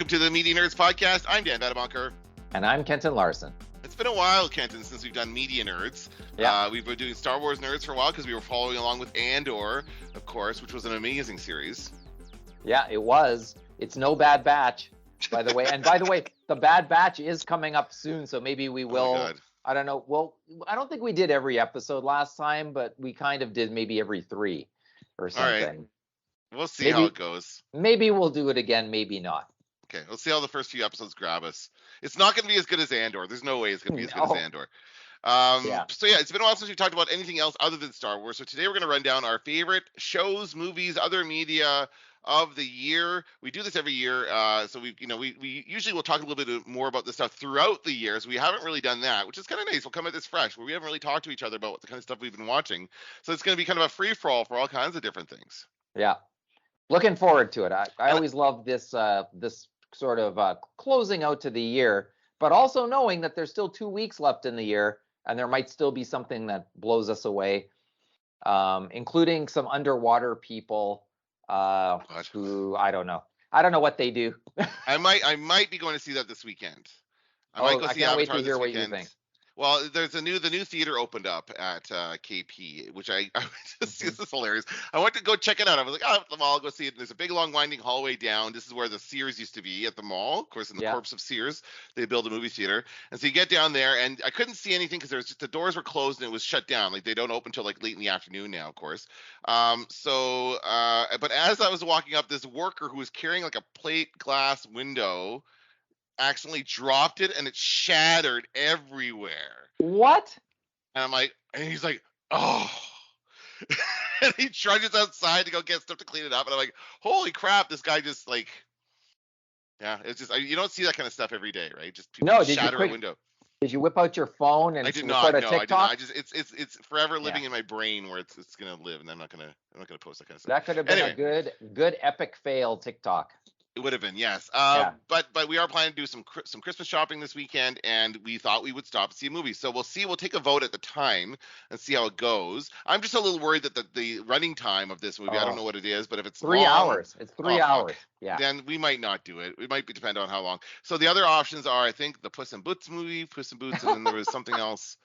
Welcome to the Media Nerds Podcast. I'm Dan Vadebonker. And I'm Kenton Larson. It's been a while, Kenton, since we've done Media Nerds. Yeah. We've been doing Star Wars Nerds for a while because we were following along with Andor, of course, which was an amazing series. Yeah, it was. It's no Bad Batch, by the way. And by the way, the Bad Batch is coming up soon, so maybe we will. Oh, I don't know. Well, I don't think we did every episode last time, but we kind of did maybe every 3 or something. All right. We'll see how it goes. Maybe we'll do it again, maybe not. Okay, let's see how the first few episodes grab us. It's not going to be as good as Andor. There's no way it's going to be as good as Andor. So yeah, it's been a while since we talked about anything else other than Star Wars. So today we're going to run down our favorite shows, movies, other media of the year. We do this every year. So we usually will talk a little bit more about this stuff throughout the years. We haven't really done that, which is kind of nice. We'll come at this fresh, where we haven't really talked to each other about what the kind of stuff we've been watching. So it's going to be kind of a free for all for all kinds of different things. Yeah, looking forward to it. I always love this this sort of closing out to the year, but also knowing that there's still 2 weeks left in the year, and there might still be something that blows us away, including some underwater people who I don't know what they do. I might be going to see that this weekend. I might go see Avatar wait to hear this what weekend. You think. Well, there's the new theater opened up at KP, which I just this is hilarious. I went to go check it out. I was like, at the mall, I'll go see it. There's a big long winding hallway down. This is where the Sears used to be at the mall. Of course, in the corpse of Sears, they build a movie theater. And so you get down there, and I couldn't see anything because the doors were closed and it was shut down. Like they don't open until like late in the afternoon now, of course. But as I was walking up, this worker who was carrying like a plate glass window accidentally dropped it and it shattered everywhere. What? And he's like, oh. And he trudges outside to go get stuff to clean it up. And I'm like, holy crap, this guy just like, yeah, it's just, you don't see that kind of stuff every day, right? Just people shatter a window. Did you whip out your phone and record a TikTok? I did not. It's forever living in my brain where it's gonna live, and I'm not gonna post that kind of stuff. That could have been a good epic fail TikTok. It would have been, yes. But we are planning to do some Christmas shopping this weekend, and we thought we would stop and see a movie. So we'll see. We'll take a vote at the time and see how it goes. I'm just a little worried that the running time of this movie, I don't know what it is, but if it's 3 hours, it's 3 hours. Yeah. Then we might not do it. It might depend on how long. So the other options are, I think, the Puss in Boots movie, Puss in Boots, and then there was something else.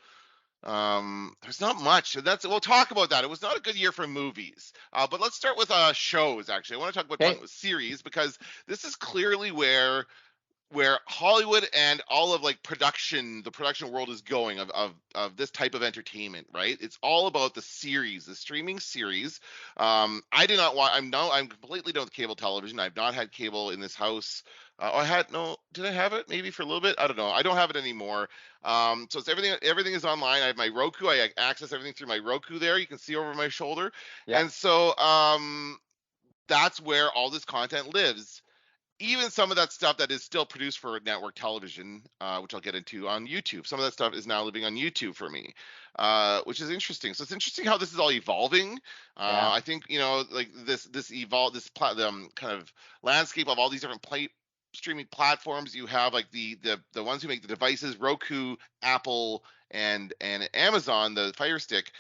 There's not much. We'll talk about that. It was not a good year for movies. But let's start with shows. Actually, I want to talk about series, because this is clearly where Hollywood and all of like the production world is going of this type of entertainment, right? It's all about the series, the streaming series. I did not watch. I'm completely done with cable television. I've not had cable in this house. Did I have it maybe for a little bit? I don't know. I don't have it anymore. So it's everything is online. I have my Roku. I access everything through my Roku there. You can see over my shoulder. Yeah. And so that's where all this content lives. Even some of that stuff that is still produced for network television, which I'll get into on YouTube. Some of that stuff is now living on YouTube for me, which is interesting. So it's interesting how this is all evolving. I think, like this kind of landscape of all these different streaming platforms. You have like the ones who make the devices, Roku, Apple, and Amazon, the Fire Stick.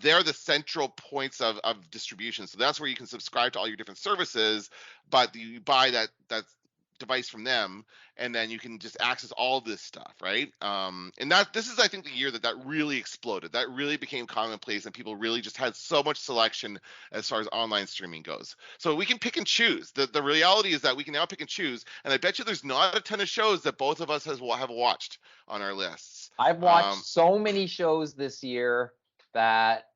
They're the central points of distribution. So that's where you can subscribe to all your different services, but you buy that device from them, and then you can just access all this stuff, right? And this is, I think, the year that really exploded. That really became commonplace, and people really just had so much selection as far as online streaming goes. So we can pick and choose. The reality is that we can now pick and choose, and I bet you there's not a ton of shows that both of us have watched on our lists. I've watched so many shows this year that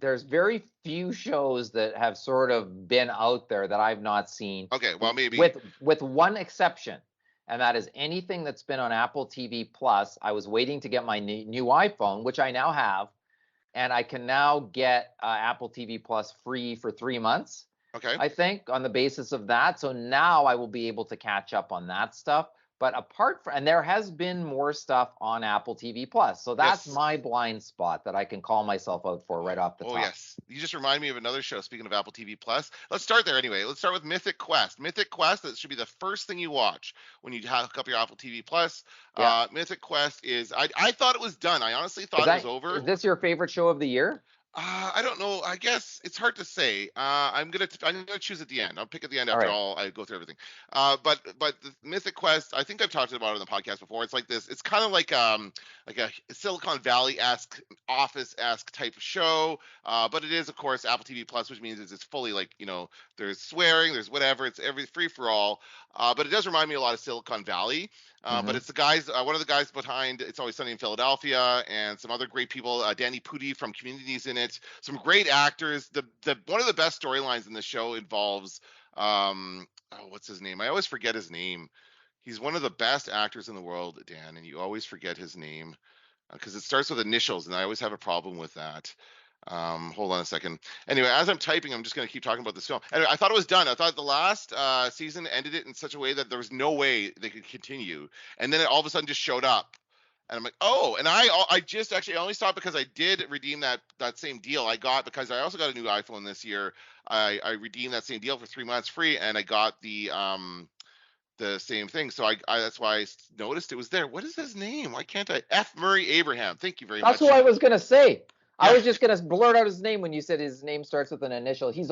there's very few shows that have sort of been out there that I've not seen. Okay, well, maybe with one exception, and that is anything that's been on Apple TV Plus. I was waiting to get my new iPhone, which I now have, and I can now get Apple TV Plus free for 3 months. Okay, I think on the basis of that. So now I will be able to catch up on that stuff. But and there has been more stuff on Apple TV Plus. So that's my blind spot that I can call myself out for right off the top. Oh, yes. You just remind me of another show, speaking of Apple TV Plus. Let's start there anyway. Let's start with Mythic Quest. Mythic Quest, that should be the first thing you watch when you hook up your Apple TV Plus. Yeah. Mythic Quest is, I thought it was done. I honestly thought it was over. Is this your favorite show of the year? I don't know. I guess it's hard to say. I'm gonna choose at the end. I'll pick at the end All after right. all I go through everything. But the Mythic Quest, I think I've talked about it on the podcast before. It's like this. It's kind of like a Silicon Valley esque, Office esque type of show. But it is of course Apple TV Plus, which means it's fully like there's swearing, there's whatever. It's every free for all. But it does remind me a lot of Silicon Valley. But Mm-hmm. it's the guys, one of the guys behind It's Always Sunny in Philadelphia, and some other great people. Danny Pudi from Community's in it. Some great actors. The one of the best storylines in the show involves what's his name? I always forget his name. He's one of the best actors in the world, Dan, and you always forget his name because it starts with initials, and I always have a problem with that. Hold on a second. Anyway, as I'm typing, I'm just going to keep talking about this film. Anyway, I thought it was done. I thought the last season ended it in such a way that there was no way they could continue, and then it all of a sudden just showed up, and I'm like, oh. And I just actually I only saw it because I did redeem that same deal I got because I also got a new iPhone this year. I redeemed that same deal for 3 months free, and I got the same thing. So I that's why I noticed it was there. What is his name? Why can't I? F. Murray Abraham. Thank you very That's who much. I was gonna say. I Yeah. was just gonna blurt out his name when you said his name starts with an initial. Yes.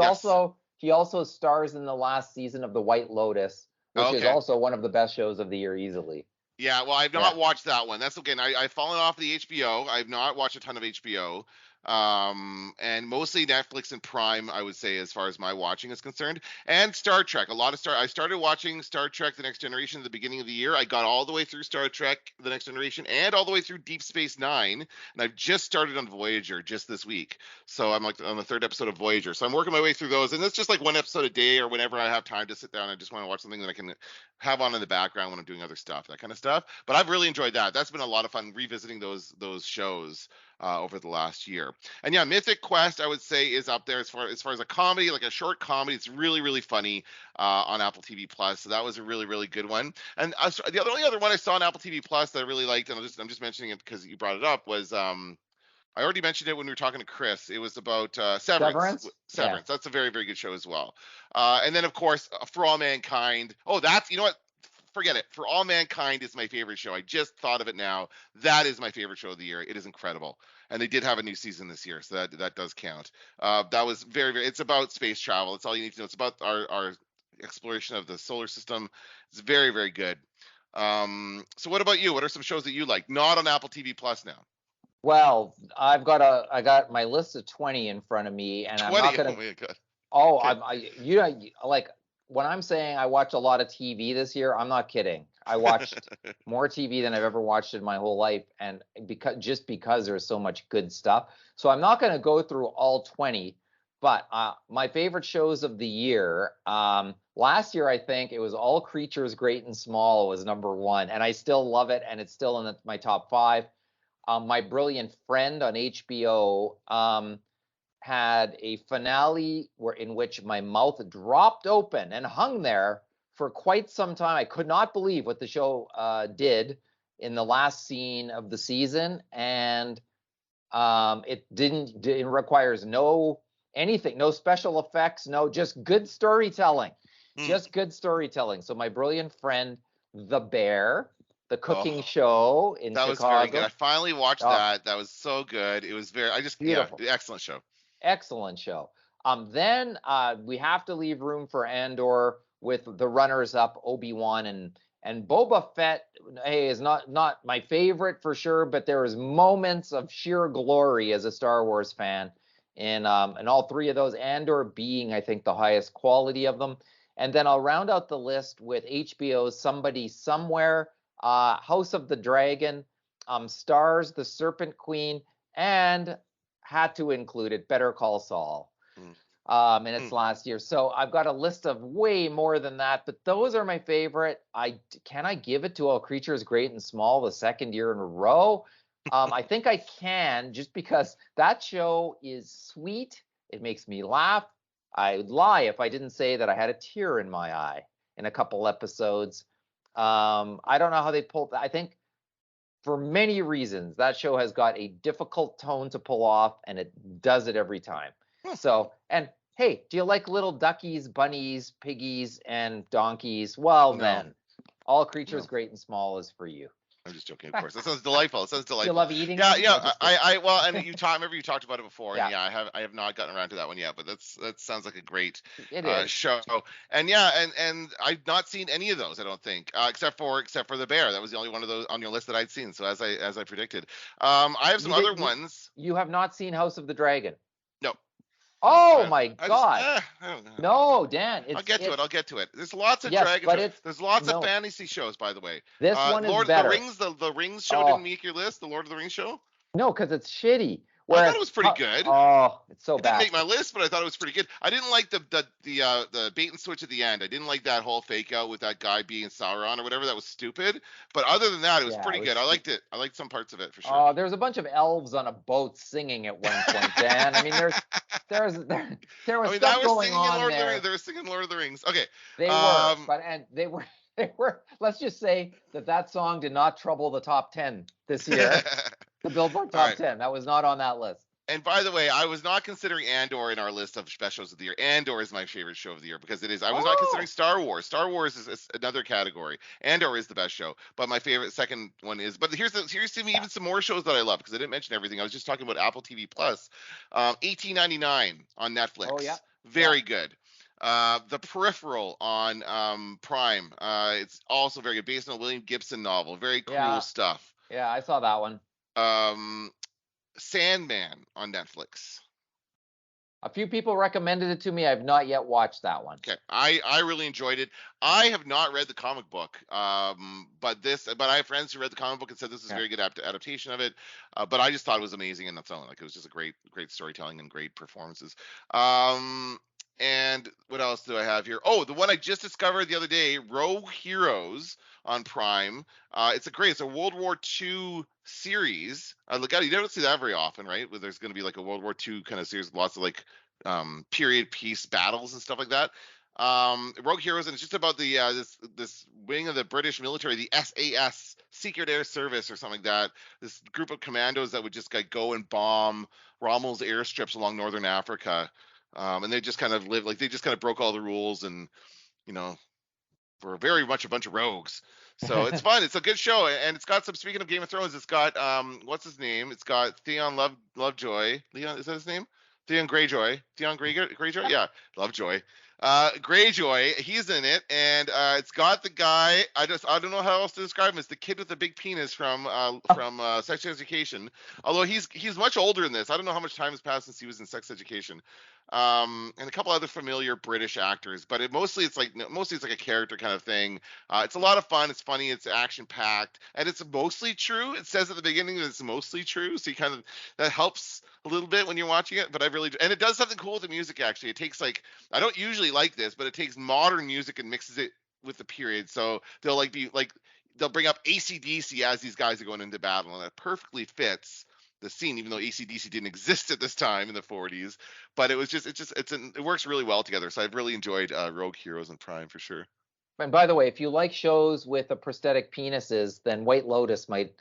He also stars in the last season of The White Lotus, which is Okay. also one of the best shows of the year easily. Yeah, well, I've Yeah. not watched that one. That's okay. I've fallen off the HBO. I've not watched a ton of HBO. And mostly Netflix and Prime, I would say, as far as my watching is concerned. And Star Trek. A lot of I started watching Star Trek The Next Generation at the beginning of the year. I got all the way through Star Trek The Next Generation and all the way through Deep Space Nine. And I've just started on Voyager just this week. So I'm like on the third episode of Voyager. So I'm working my way through those. And it's just like one episode a day or whenever I have time to sit down. I just want to watch something that I can have on in the background when I'm doing other stuff, that kind of stuff. But I've really enjoyed that. That's been a lot of fun revisiting those shows over the last year. And yeah, Mythic Quest I would say is up there as far as a comedy, like a short comedy. It's really funny on Apple TV Plus. So that was a really good one. And the only other one I saw on Apple TV Plus that I really liked, and I'm just mentioning it because you brought it up, was I already mentioned it when we were talking to Chris. It was about Severance. Severance? Yeah. Severance. That's a very good show as well. And then of course For All Mankind. Oh, that's you know what? Forget it. For All Mankind is my favorite show. I just thought of it now. That is my favorite show of the year. It is incredible. And they did have a new season this year, so that does count. That was very. It's about space travel. That's all you need to know. It's about our exploration of the solar system. It's very good. So what about you? What are some shows that you like? Not on Apple TV Plus now. Well, I got my list of 20 in front of me, and I'm not 20. Oh gonna. my god. Oh, Okay. you know, like when I'm saying I watch a lot of TV this year, I'm not kidding. I watched more TV than I've ever watched in my whole life, and because there's so much good stuff. So I'm not going to go through all 20, but my favorite shows of the year. Last year I think it was All Creatures Great and Small was number one, and I still love it, and it's still in my top five. My Brilliant Friend on HBO. Had a finale in which my mouth dropped open and hung there for quite some time. I could not believe what the show did in the last scene of the season, and it requires no anything, no special effects, no, just good storytelling, Hmm. just good storytelling. So My Brilliant Friend, The Bear, the Oh, cooking show in that was very good. I Chicago. finally watched Oh, that. That was so good. It was yeah, beautiful. excellent show. Excellent show. Then we have to leave room for Andor with the runners-up Obi-Wan and Boba Fett. Hey, is not my favorite for sure, but there is moments of sheer glory as a Star Wars fan in all three of those. Andor being, I think, the highest quality of them. And then I'll round out the list with HBO's Somebody Somewhere, House of the Dragon, Stars, The Serpent Queen, and had to include it, Better Call Saul, Mm, in its mm. last year. So I've got a list of way more than that, but those are my favorite. Can I give it to All Creatures Great and Small the second year in a row? I think I can, just because that show is sweet. It makes me laugh. I would lie if I didn't say that I had a tear in my eye in a couple episodes. I don't know how they pulled. I think for many reasons, that show has got a difficult tone to pull off, and it does it every time. Huh. So, and hey, do you like little duckies, bunnies, piggies, and donkeys? Well, No, then, All Creatures no. Great and Small is for you. I'm just joking, of course. That sounds delightful. It sounds Do you delightful. love eating Yeah, them? yeah. No, just kidding. Well, and remember you talked about it before, and Yeah, yeah, I have not gotten around to that one yet, but that sounds like a great it is. show. And yeah, and I've not seen any of those, I don't think, except for the bear. That was the only one of those on your list that I'd seen. So as I predicted, I have some You did other ones. you have not seen House of the Dragon. No, no, Oh my I just God. I don't know. No, Dan, I'll get to it. I'll it's get to it. There's lots of yes, dragon but shows. it's There's lots of no. fantasy shows, by the way. This one is Lord of the better. Rings, the Rings show didn't Oh, make your list. The Lord of the Rings show. no, because it's shitty. I thought Whereas it was pretty good. oh, it's so It didn't bad. make my list, but I thought it was pretty good. I didn't like the bait and switch at the end. I didn't like that whole fake out with that guy being Sauron or whatever. That was stupid. But other than that, it was Yeah, pretty it good. I was. liked it. I liked some parts of it for sure. Oh, there's a bunch of elves on a boat singing at one point, Dan. I mean, there was I mean, stuff that was going singing in on Lord of the there. Rings. They were singing Lord of the Rings. Okay. They were, Um, they were they were. Let's just say that song did not trouble the top 10 this year. The Billboard all top right. 10. That was not on that list. And by the way, I was not considering Andor in our list of specials of the year. Andor is my favorite show of the year because it is. I was not considering Oh, Star Wars. Star Wars is another category. Andor is the best show, but my favorite second one is. But here's to me yeah. even some more shows that I love because I didn't mention everything. I was just talking about Apple TV Plus, 1899 on Netflix. Oh yeah. Very Yeah. good. The Peripheral on Prime. It's also very good, based on a William Gibson novel. Very cool Yeah. stuff. Yeah. I saw that one. Sandman on Netflix. A few people recommended it to me. I've not yet watched that one. Okay, I really enjoyed it. I have not read the comic book, but I have friends who read the comic book and said this is a Yeah. very good adaptation of it. But I just thought it was amazing in its own. Like it was just a great storytelling and great performances. And what else do I have here? Oh, the one I just discovered the other day, Rogue Heroes on Prime. It's a World War II series. Look at it, you don't see that very often, right? Where there's going to be like a World War II kind of series, lots of like period piece battles and stuff like that. Rogue Heroes, and it's just about the this wing of the British military, the SAS, Secret Air Service or something like that. This group of commandos that would just like go and bomb Rommel's airstrips along northern Africa. And they just kind of they just kind of broke all the rules and, you know, were very much a bunch of rogues. So it's fun. It's a good show. And it's got some, speaking of Game of Thrones, it's got, what's his name? It's got Theon Lovejoy. Leon, is that his name? Theon Greyjoy. Greyjoy? Yeah. Lovejoy. Greyjoy, he's in it, and it's got the guy. I don't know how else to describe him. It's the kid with the big penis from Sex Education. Although he's much older in this. I don't know how much time has passed since he was in Sex Education. And a couple other familiar British actors, but mostly it's like a character kind of thing. It's a lot of fun. It's funny. It's action packed, and it's mostly true. It says at the beginning that it's mostly true, so that helps a little bit when you're watching it. But and it does something cool with the music. Actually, it takes I don't usually like this, but it takes modern music and mixes it with the period. So they'll they'll bring up AC/DC as these guys are going into battle, and that perfectly fits the scene, even though AC/DC didn't exist at this time in the 40s. But it works really well together. So I've really enjoyed Rogue Heroes and Prime for sure. And by the way, if you like shows with a prosthetic penises, then White Lotus might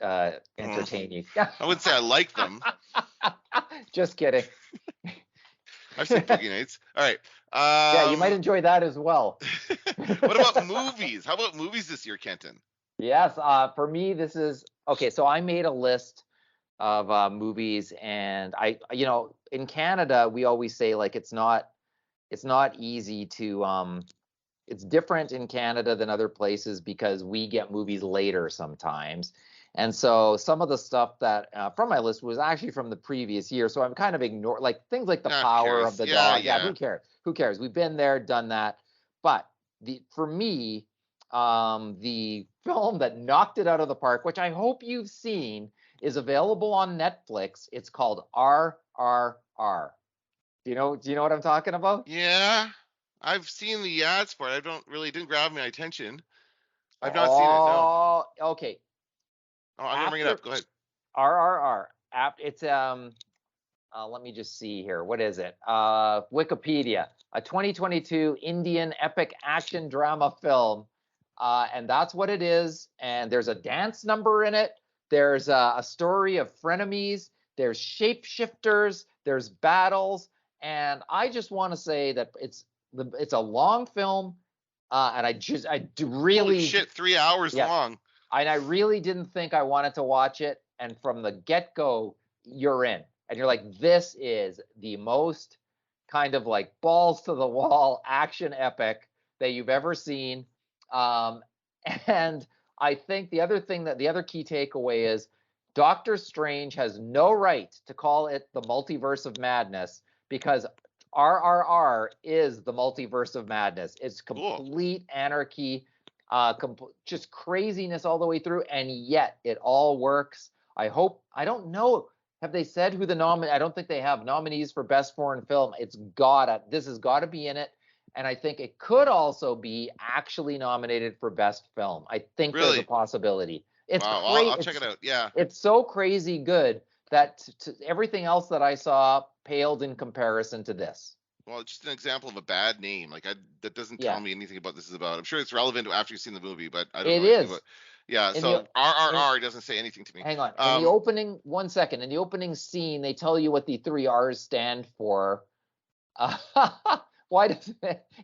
entertain you. I wouldn't say I like them. Just kidding. I've seen Boogie Nights. All right. Yeah, you might enjoy that as well. What about movies? How about movies this year, Kenton? Yes, for me, this is okay. So I made a list of movies, and in Canada, we always say like it's not easy to it's different in Canada than other places because we get movies later sometimes. And so some of the stuff that from my list was actually from the previous year. So I'm kind of like things like The Power of the Dog. Yeah, who cares? Who cares? We've been there, done that. But for me, the film that knocked it out of the park, which I hope you've seen, is available on Netflix. It's called RRR. Do you know what I'm talking about? Yeah. I've seen the ads for it. Didn't grab my attention. I've not seen it, no. Okay. Oh, I'm gonna bring it up. Go ahead. RRR. It's let me just see here. What is it? Wikipedia. A 2022 Indian epic action drama film. And that's what it is. And there's a dance number in it. There's a story of frenemies. There's shapeshifters. There's battles. And I just want to say that it's a long film. And I really. Holy shit, 3 hours long. And I really didn't think I wanted to watch it. And from the get-go, you're in. And you're like, this is the most kind of like balls to the wall action epic that you've ever seen. Um, and I think the other key takeaway is Doctor Strange has no right to call it the multiverse of madness, because RRR is the multiverse of madness. It's Cool. complete anarchy, just craziness all the way through, and yet it all works. I don't know. Have they said who the I don't think they have nominees for best foreign film. This has got to be in it. And I think it could also be actually nominated for best film. I think there's a Really? possibility. It's Wow. crazy. I'll check it out. Yeah. It's so crazy good that everything else that I saw paled in comparison to this. Well, it's just an example of a bad name. Like that doesn't Yeah. tell me anything about this is about. I'm sure it's relevant after you've seen the movie, but I don't It know anything is. about. Yeah. In So the- RRR doesn't say anything to me. Hang on. In the opening, 1 second. In the opening scene, they tell you what the 3 R's stand for. Why does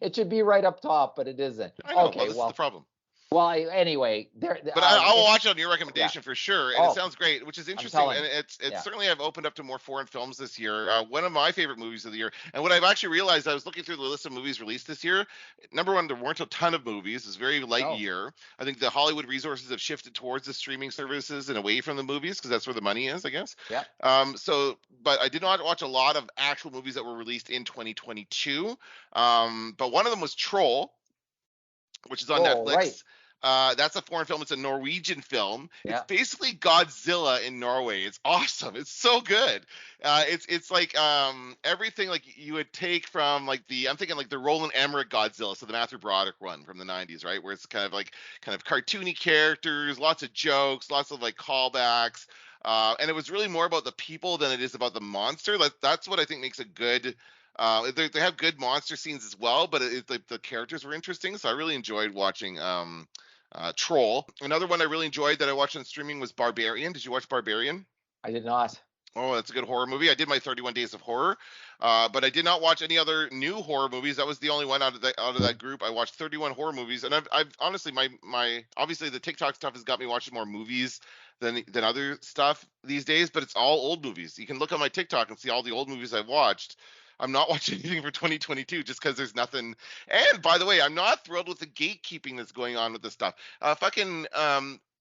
it should be right up top, but it isn't. I know. Okay, Well, this is the problem. Well, anyway, there. But I'll watch it on your recommendation for sure, and Oh, it sounds great, which is interesting, telling and you. it's Yeah. certainly I've opened up to more foreign films this year. One of my favorite movies of the year, and what I've actually realized, I was looking through the list of movies released this year. Number one, there weren't a ton of movies. It's a very light year. I think the Hollywood resources have shifted towards the streaming services and away from the movies because that's where the money is, I guess. Yeah. But I did not watch a lot of actual movies that were released in 2022. But one of them was Troll, which is on Netflix. Right. That's a foreign film. It's a Norwegian film. Yeah. It's basically Godzilla in Norway. It's awesome. It's so good. It's like everything like you would take from I'm thinking like the Roland Emmerich Godzilla, so the Matthew Broderick one from the 90s, right? Where it's kind of cartoony characters, lots of jokes, lots of like callbacks. And it was really more about the people than it is about the monster. That's what I think makes a good. They have good monster scenes as well, but the characters were interesting, so I really enjoyed watching Troll. Another one I really enjoyed that I watched on streaming was Barbarian. Did you watch Barbarian? I did not. Oh, that's a good horror movie. I did my 31 Days of Horror, but I did not watch any other new horror movies. That was the only one out of that group. I watched 31 horror movies, and I've honestly my obviously the TikTok stuff has got me watching more movies than other stuff these days, but it's all old movies. You can look on my TikTok and see all the old movies I've watched. I'm not watching anything for 2022 just because there's nothing. And by the way, I'm not thrilled with the gatekeeping that's going on with this stuff.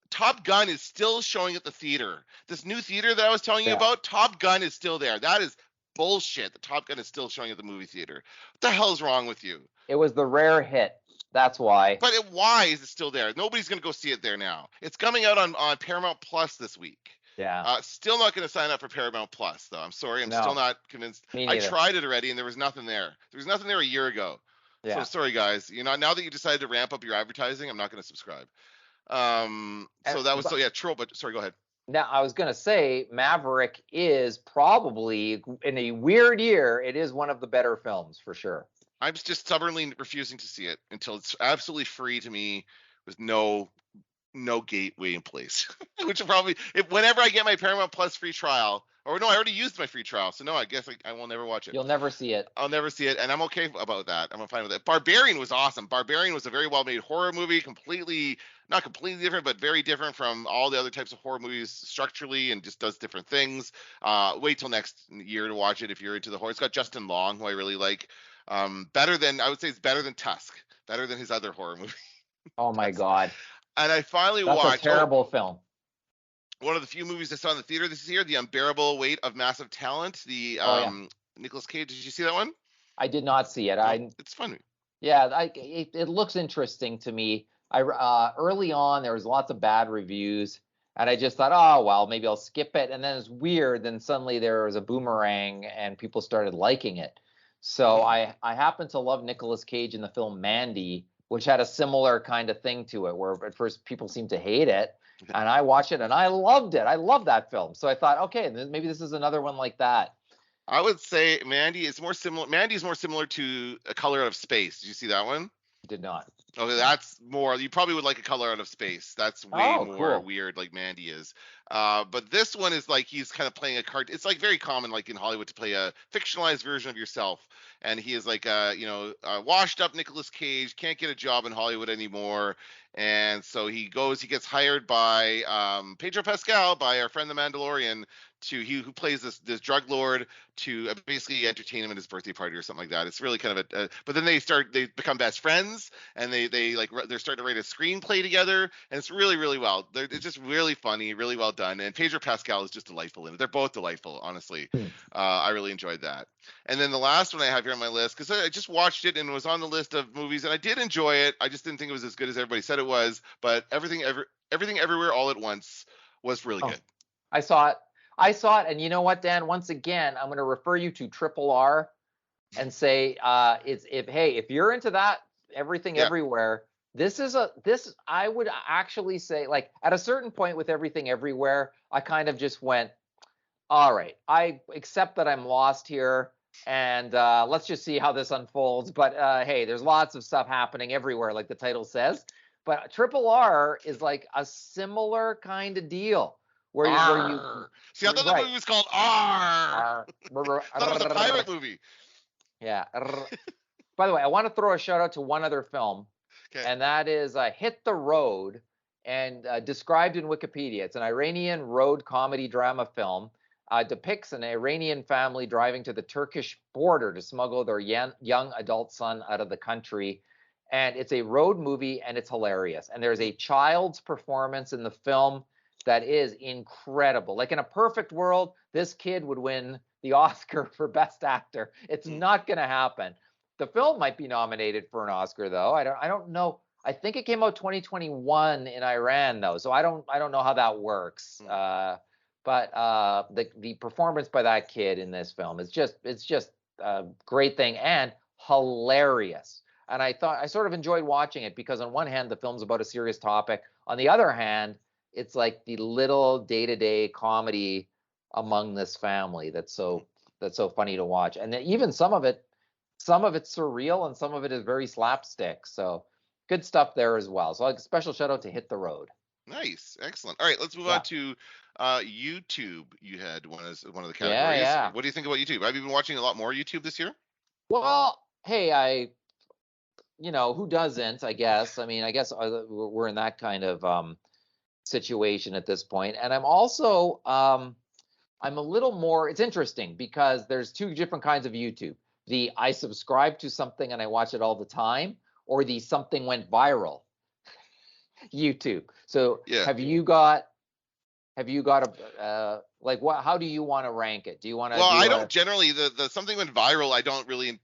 Top Gun is still showing at the theater. This new theater that I was telling you about, Top Gun is still there. That is bullshit. The Top Gun is still showing at the movie theater. What the hell is wrong with you? It was the rare hit. That's why. But why is it still there? Nobody's going to go see it there now. It's coming out on Paramount Plus this week. Yeah. Still not going to sign up for Paramount Plus, though. I'm sorry. I'm still not convinced. I tried it already, and there was nothing there. There was nothing there a year ago. Yeah. So sorry, guys. Now that you decided to ramp up your advertising, I'm not going to subscribe. Troll. But sorry, go ahead. Now, I was going to say Maverick is probably, in a weird year, it is one of the better films for sure. I'm just stubbornly refusing to see it until it's absolutely free to me with no gateway in place. Which will probably, whenever I get my Paramount Plus free trial, or no, I already used my free trial, so no, I guess I will never watch it. You'll never see it. I'll never see it, and I'm okay about that. I'm fine with it. Barbarian was awesome. Barbarian was a very well-made horror movie, not completely different, but very different from all the other types of horror movies structurally, and just does different things. Wait till next year to watch it if you're into the horror. It's got Justin Long, who I really like. I would say it's better than Tusk, better than his other horror movie. Oh my God. And I finally watched. That's a terrible film. One of the few movies I saw in the theater this year, The Unbearable Weight of Massive Talent, Nicolas Cage. Did you see that one? I did not see it. It's funny. Yeah, it looks interesting to me. Early on there was lots of bad reviews, and I just thought, oh well, maybe I'll skip it. And then it's weird. Then suddenly there was a boomerang, and people started liking it. So I happen to love Nicolas Cage in the film Mandy, which had a similar kind of thing to it, where at first people seemed to hate it, and I watched it and I loved it. I love that film. So I thought, okay, maybe this is another one like that. I would say Mandy is more similar. Mandy is more similar to A Color Out of Space. Did you see that one? Did not. Okay, No. that's more. You probably would like A Color Out of Space. That's way Oh, more cool. weird, like Mandy is. But this one is like he's kind of playing a card. It's like very common, like in Hollywood, to play a fictionalized version of yourself. And he is like a washed up Nicolas Cage, can't get a job in Hollywood anymore. And so he gets hired by Pedro Pascal, by our friend the Mandalorian, who plays this drug lord, to basically entertain him at his birthday party or something like that. It's really kind of but then they become best friends, and they're starting to write a screenplay together, and it's really really well. It's just really funny, really well done, and Pedro Pascal is just delightful in it. They're both delightful, honestly. Hmm. I really enjoyed that. And then the last one I have here on my list, because I just watched it and it was on the list of movies, and I did enjoy it. I just didn't think it was as good as everybody said it was. But everything everywhere all at once was really Oh, good. I saw it. I saw it, and you know what, Dan? Once again, I'm going to refer you to Triple R and say, if you're into that, everything Yeah. everywhere. This I would actually say, like at a certain point with everything everywhere, I kind of just went, all right, I accept that I'm lost here, and let's just see how this unfolds. But hey, there's lots of stuff happening everywhere, like the title says. But Triple R is like a similar kind of deal where you R. See, I thought the right. movie was called R. R, I thought it was a pirate movie. yeah. By the way, I want to throw a shout out to one other film, Okay. and that is Hit the Road, and described in Wikipedia. It's an Iranian road comedy drama film. Depicts an Iranian family driving to the Turkish border to smuggle their young adult son out of the country. And it's a road movie, and it's hilarious. And there's a child's performance in the film that is incredible. Like in a perfect world, this kid would win the Oscar for Best Actor. It's not going to happen. The film might be nominated for an Oscar, though. I don't know. I think it came out 2021 in Iran, though, so I don't know how that works. But the performance by that kid in this film is just a great thing and hilarious. And I sort of enjoyed watching it because on one hand the film's about a serious topic, on the other hand it's like the little day-to-day comedy among this family that's so funny to watch. And even some of it's surreal and some of it is very slapstick. So good stuff there as well. So like a special shout out to Hit the Road. Nice, excellent. All right, let's move on Yeah. to YouTube. You had one as one of the Yeah, categories. yeah. What do you think about YouTube? Have you been watching a lot more YouTube this year? Well, hey, who doesn't, I guess. I mean, I guess we're in that kind of situation at this point. And I'm also I'm a little more, it's interesting because there's two different kinds of YouTube. The I subscribe to something and I watch it all the time, or the something went viral YouTube. So Yeah. have you got a like what how do you want to rank it? Do you want to Well, I do don't a generally the something went viral. I don't really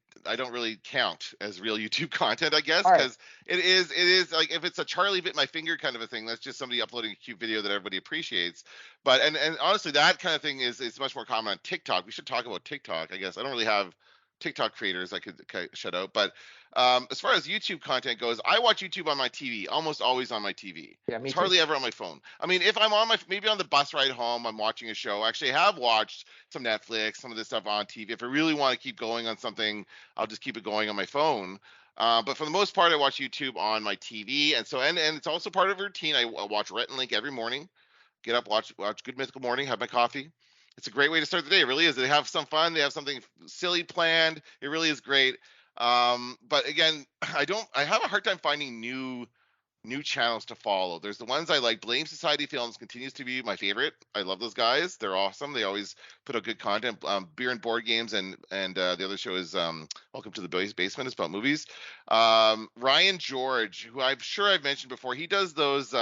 count as real YouTube content, I guess, all right. because it is like if it's a Charlie bit my finger kind of a thing, that's just somebody uploading a cute video that everybody appreciates. But and honestly, that kind of thing is much more common on TikTok. We should talk about TikTok, I guess. I don't really have TikTok creators I could shut out, but as far as YouTube content goes, I watch YouTube on my TV, almost always on my TV. Yeah, It's me too. hardly ever on my phone. I mean, if I'm maybe on the bus ride home, I'm watching a show. Actually, I have watched some Netflix, some of this stuff on TV. If I really want to keep going on something, I'll just keep it going on my phone. But for the most part, I watch YouTube on my TV, and and it's also part of a routine. I watch Rhett and Link every morning. Get up, watch Good Mythical Morning, have my coffee. It's a great way to start the day. It really is. They have some fun. They have something silly planned. It really is great. But again, I have a hard time finding new channels to follow. There's the ones I like. Blame Society Films continues to be my favorite. I love those guys. They're awesome. They always put out good content. Beer and Board Games, and the other show is Welcome to the Basement. It's about movies. Ryan George, who I'm sure I've mentioned before, he does those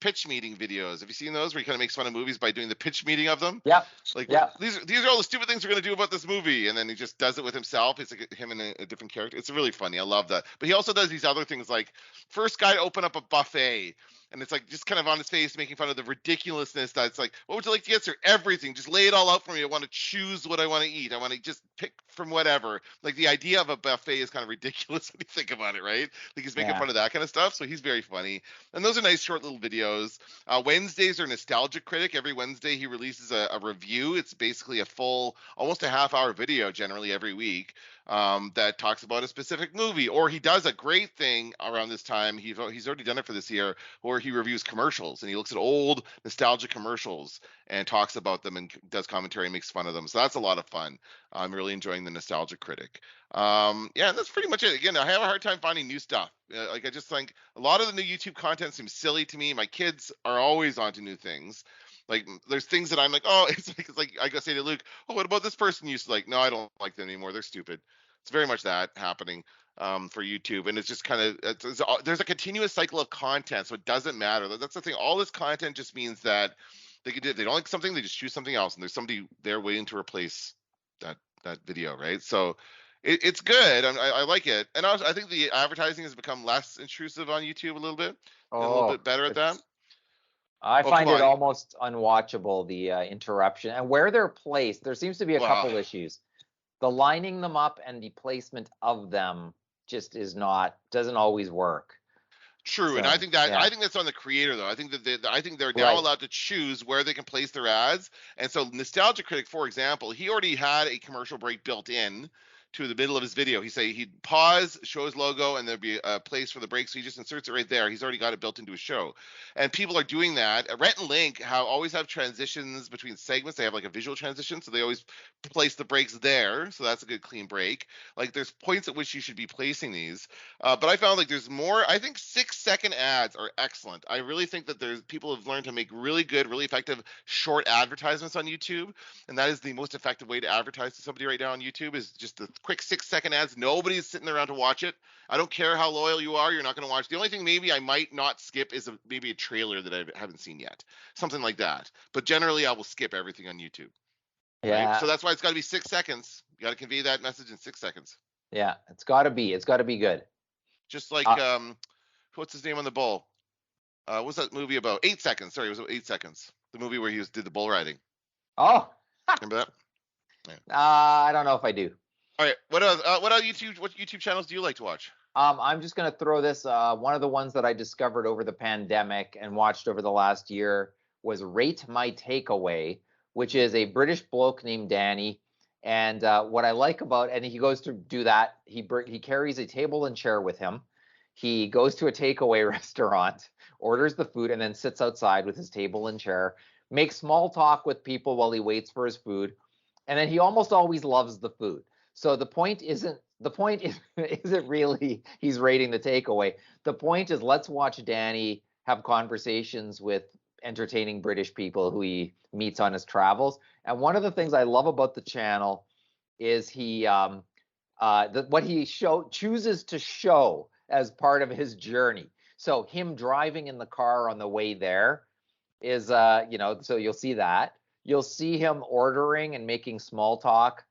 pitch meeting videos. Have you seen those where he kind of makes fun of movies by doing the pitch meeting of them? Yep. Like Yep. these are all the stupid things we're gonna do about this movie, and then he just does it with himself. It's like him and a different character. It's really funny. I love that. But he also does these other things like first guy to open up a buffet, and it's like just kind of on his face making fun of the ridiculousness that's like, what would you like to get, sir? Everything. Just lay it all out for me. I want to choose what I want to eat. I want to just pick from whatever. Like the idea of a buffet is kind of ridiculous when you think about it, right? Like he's making Yeah. fun of that kind of stuff. So he's very funny. And those are nice short little videos. Wednesdays are Nostalgic Critic. Every Wednesday he releases a review. It's basically a full, almost a half-hour video generally every week that talks about a specific movie, or he does a great thing around this time. He's already done it for this year, where he reviews commercials and he looks at old nostalgic commercials and talks about them and does commentary and makes fun of them. So that's a lot of fun. I'm really enjoying the Nostalgia Critic. Yeah, that's pretty much it. Again, I have a hard time finding new stuff. Like I just think a lot of the new YouTube content seems silly to me. My kids are always onto new things. Like there's things that I'm like, oh, it's like I gotta say to Luke, oh, what about this person? You used to like, no, I don't like them anymore. They're stupid. It's very much that happening for YouTube, and it's just kind of there's a continuous cycle of content, so it doesn't matter. That's the thing. All this content just means that they don't like something, they just choose something else, and there's somebody there waiting to replace that video, right? So it's good. I like it, and also, I think the advertising has become less intrusive on YouTube a little bit, and a little Oh, bit better at that. I Oh, come find it on. almost unwatchable, the interruption and where they're placed. There seems to be a Wow. couple issues. The lining them up and the placement of them just doesn't always work. True, and So I yeah, think that's on the creator though. I think they're now right. allowed to choose where they can place their ads. And so Nostalgia Critic, for example, he already had a commercial break built in to the middle of his video. He'd pause, show his logo, and there'd be a place for the break. So he just inserts it right there. He's already got it built into his show. And people are doing that. Rhett and Link always have transitions between segments. They have like a visual transition, so they always place the breaks there. So that's a good clean break. Like there's points at which you should be placing these. But I found like there's more. I think 6-second ads are excellent. I really think that there's people have learned to make really good, really effective short advertisements on YouTube, and that is the most effective way to advertise to somebody right now on YouTube is just the quick 6-second ads. Nobody's sitting around to watch it. I don't care how loyal you are, you're not going to watch. The only thing maybe I might not skip is maybe a trailer that I haven't seen yet, something like that. But generally, I will skip everything on YouTube. Right. Yeah, So that's why it's got to be 6 seconds. You got to convey that message in 6 seconds. yeah. It's got to be good. Just like Uh, what's his name on the bull? What's that movie about? 8 seconds. Sorry, it was 8 seconds. The movie where did the bull riding. oh, Remember that? Yeah. I don't know if I do. All right. What YouTube channels do you like to watch? I'm just gonna throw this. One of the ones that I discovered over the pandemic and watched over the last year was Rate My Takeaway, which is a British bloke named Danny. And what I like about, and he goes to do that, he carries a table and chair with him. He goes to a takeaway restaurant, orders the food, and then sits outside with his table and chair, makes small talk with people while he waits for his food, and then he almost always loves the food. So the point isn't really he's rating the takeaway. The point is let's watch Danny have conversations with entertaining British people who he meets on his travels. And one of the things I love about the channel is what he chooses to show as part of his journey. So him driving in the car on the way there is so you'll see that. You'll see him ordering and making small talk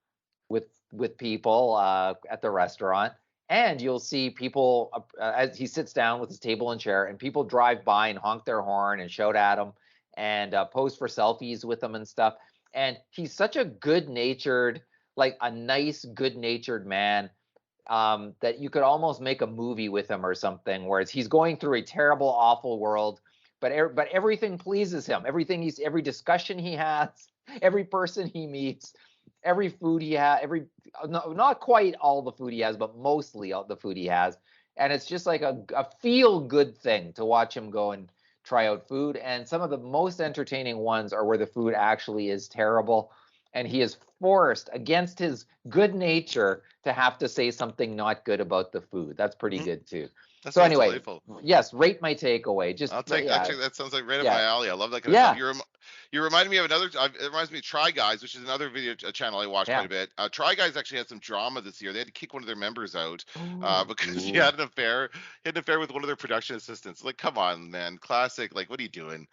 with people at the restaurant, and you'll see people as he sits down with his table and chair, and people drive by and honk their horn and shout at him and pose for selfies with him and stuff. And he's such a good-natured, like a nice, good-natured man that you could almost make a movie with him or something, where he's going through a terrible, awful world, but everything pleases him. Every discussion he has, every person he meets, every food he has, not quite all the food he has, but mostly all the food he has. And it's just like a feel good thing to watch him go and try out food. And some of the most entertaining ones are where the food actually is terrible. And he is forced against his good nature to have to say something not good about the food. That's pretty Hmm, good too. that So sounds anyway, delightful. yes, Rate My Takeaway. Just I'll take yeah, actually that sounds like right up my yeah, alley. I love that kind of stuff. yeah, You reminded me of another. It reminds me of Try Guys, which is another video channel I watch quite yeah. a bit. Try Guys actually had some drama this year. They had to kick one of their members out because he Ooh. had an affair. He had an affair with one of their production assistants. Like, come on, man, classic. Like, what are you doing?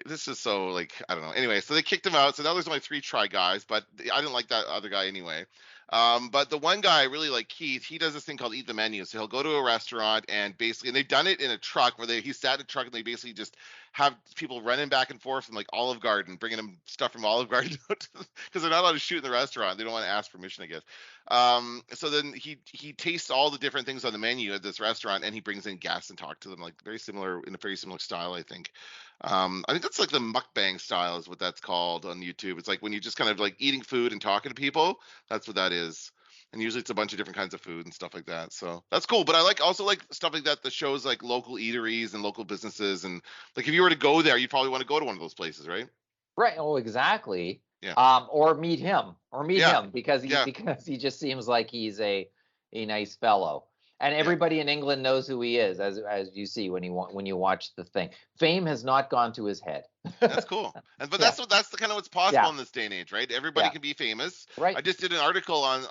This is so like I don't know. Anyway, so they kicked him out. So now there's only 3 Try Guys, but I didn't like that other guy anyway. But the one guy I really like, Keith, he does this thing called Eat the Menu. So he'll go to a restaurant and basically, and they've done it in a truck where he sat in a truck and they basically just have people running back and forth from like Olive Garden, bringing them stuff from Olive Garden because they're not allowed to shoot in the restaurant. They don't want to ask permission, I guess. So then he tastes all the different things on the menu at this restaurant and he brings in guests and talk to them like very similar in a very similar style, I think. I think that's like the mukbang style is what that's called on YouTube. It's like when you just kind of like eating food and talking to people. That's what that is. And usually it's a bunch of different kinds of food and stuff like that. So that's cool. But I also like stuff like that shows like local eateries and local businesses. And like if you were to go there, you'd probably want to go to one of those places, right? Right. Oh, exactly. Yeah. Or meet him, Yeah. because Yeah. he just seems like he's a nice fellow. And Yeah. everybody in England knows who he is, as you see when you watch the thing. Fame has not gone to his head. That's cool. And but Yeah. that's the kind of what's possible Yeah. in this day and age, right? Everybody Yeah. can be famous. I Right. just did an article on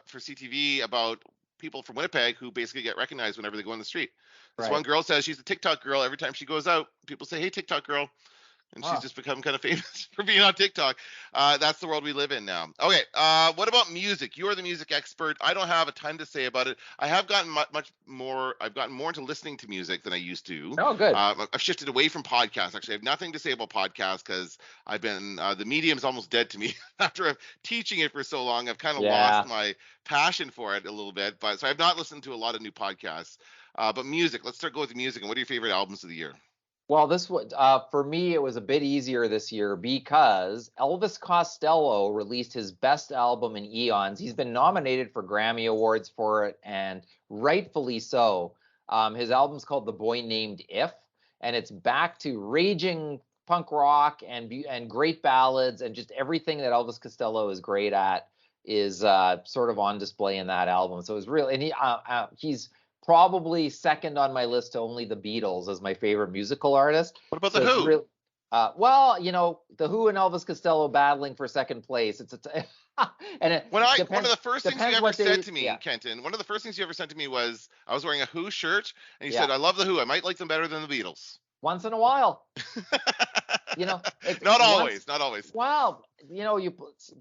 for CTV about people from Winnipeg who basically get recognized whenever they go on the street. This one Right. girl says she's a TikTok girl. Every time she goes out, people say, "Hey, TikTok girl." And she's Huh. just become kind of famous for being on TikTok. That's the world we live in now. Okay, what about music? You are the music expert. I don't have a ton to say about it. I have gotten much more. I've gotten more into listening to music than I used to. Oh, good. I've shifted away from podcasts. Actually, I have nothing to say about podcasts because I've been the medium's almost dead to me after teaching it for so long. I've kind of lost Yeah. my passion for it a little bit. But so I've not listened to a lot of new podcasts. But music. Let's start going with music. And what are your favorite albums of the year? Well, this was for me. It was a bit easier this year because Elvis Costello released his best album in eons. He's been nominated for Grammy Awards for it, and rightfully so. His album's called "The Boy Named If," and it's back to raging punk rock and great ballads, and just everything that Elvis Costello is great at is sort of on display in that album. So it's really, and he's probably second on my list to only the Beatles as my favorite musical artist. What about So the it's Who? real. Well, the Who and Elvis Costello battling for second place. And it One of depends the first things you depends ever what said they. to me, Yeah, Kenton, one of the first things you ever said to me was I was wearing a Who shirt, and you yeah. said, "I love the Who. I might like them better than the Beatles." Once in a while, it's Not once. always, not always. Wow,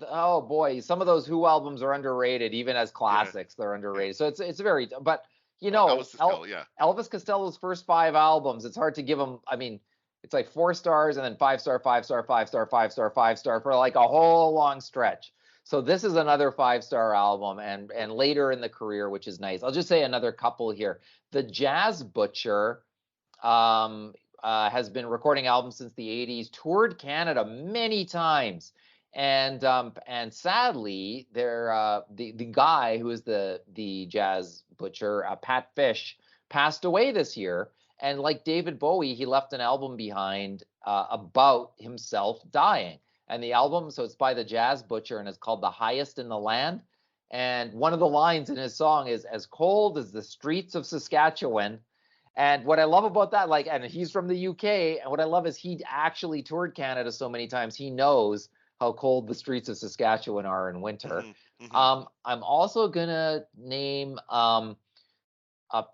oh boy, some of those Who albums are underrated, even as Yeah, classics. They're yeah. underrated. So it's very, but Elvis Costello, yeah. Elvis Costello's first five albums, it's hard to give him. I mean, it's like 4 stars and then 5 star, 5 star, 5 star, 5 star, 5 star for like a whole long stretch. So this is another 5 star album, and later in the career, which is nice. I'll just say another couple here. The Jazz Butcher um, has been recording albums since the 80s, toured Canada many times. And sadly, the guy who is the Jazz Butcher, Pat Fish, passed away this year. And like David Bowie, he left an album behind about himself dying. And the album, so it's by the Jazz Butcher, and it's called "The Highest in the Land." And one of the lines in his song is "As cold as the streets of Saskatchewan." And what I love about that, like, and he's from the UK, and what I love is he actually toured Canada so many times, he knows how cold the streets of Saskatchewan are in winter. Hmm. Hmm. I'm also gonna name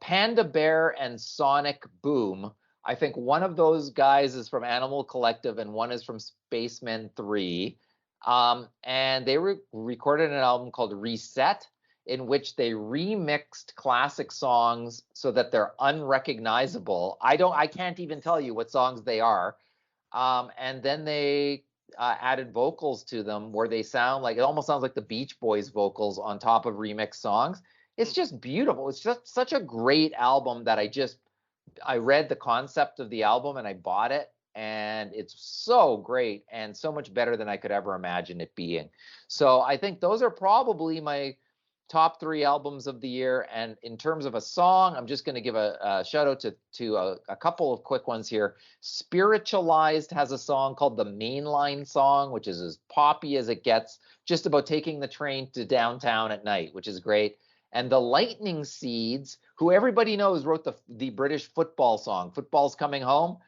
Panda Bear and Sonic Boom. I think one of those guys is from Animal Collective and one is from Spacemen 3. And they recorded an album called Reset, in which they remixed classic songs so that they're unrecognizable. I can't even tell you what songs they are. And then they added vocals to them where they sound like, it almost sounds like the Beach Boys vocals on top of remixed songs. It's just beautiful. It's just such a great album that I read the concept of the album and I bought it, and it's so great and so much better than I could ever imagine it being. So I think those are probably my top 3 albums of the year. And in terms of a song, I'm just going to give a shout out to a couple of quick ones here. Spiritualized has a song called "The Mainline Song," which is as poppy as it gets, just about taking the train to downtown at night, which is great. And the Lightning Seeds, who everybody knows wrote the British football song "Football's Coming Home,"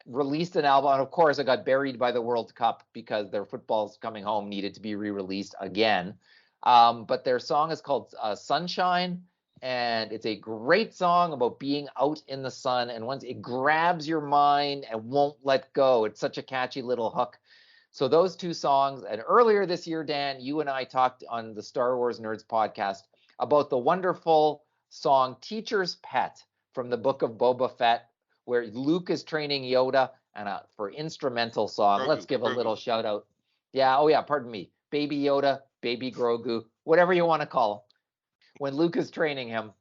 released an album. And of course, it got buried by the World Cup because their "Football's Coming Home" needed to be re-released again. But their song is called "Sunshine," and it's a great song about being out in the sun. And once it grabs your mind and won't let go, it's such a catchy little hook. So those 2 songs. And earlier this year, Dan, you and I talked on the Star Wars Nerds podcast about the wonderful song "Teacher's Pet" from the Book of Boba Fett, where Luke is training Yoda, and for instrumental song, let's give a Grogu. little shout out. Yeah, oh yeah, pardon me. Baby Yoda, Baby Grogu, whatever you want to call him. When Luke is training him,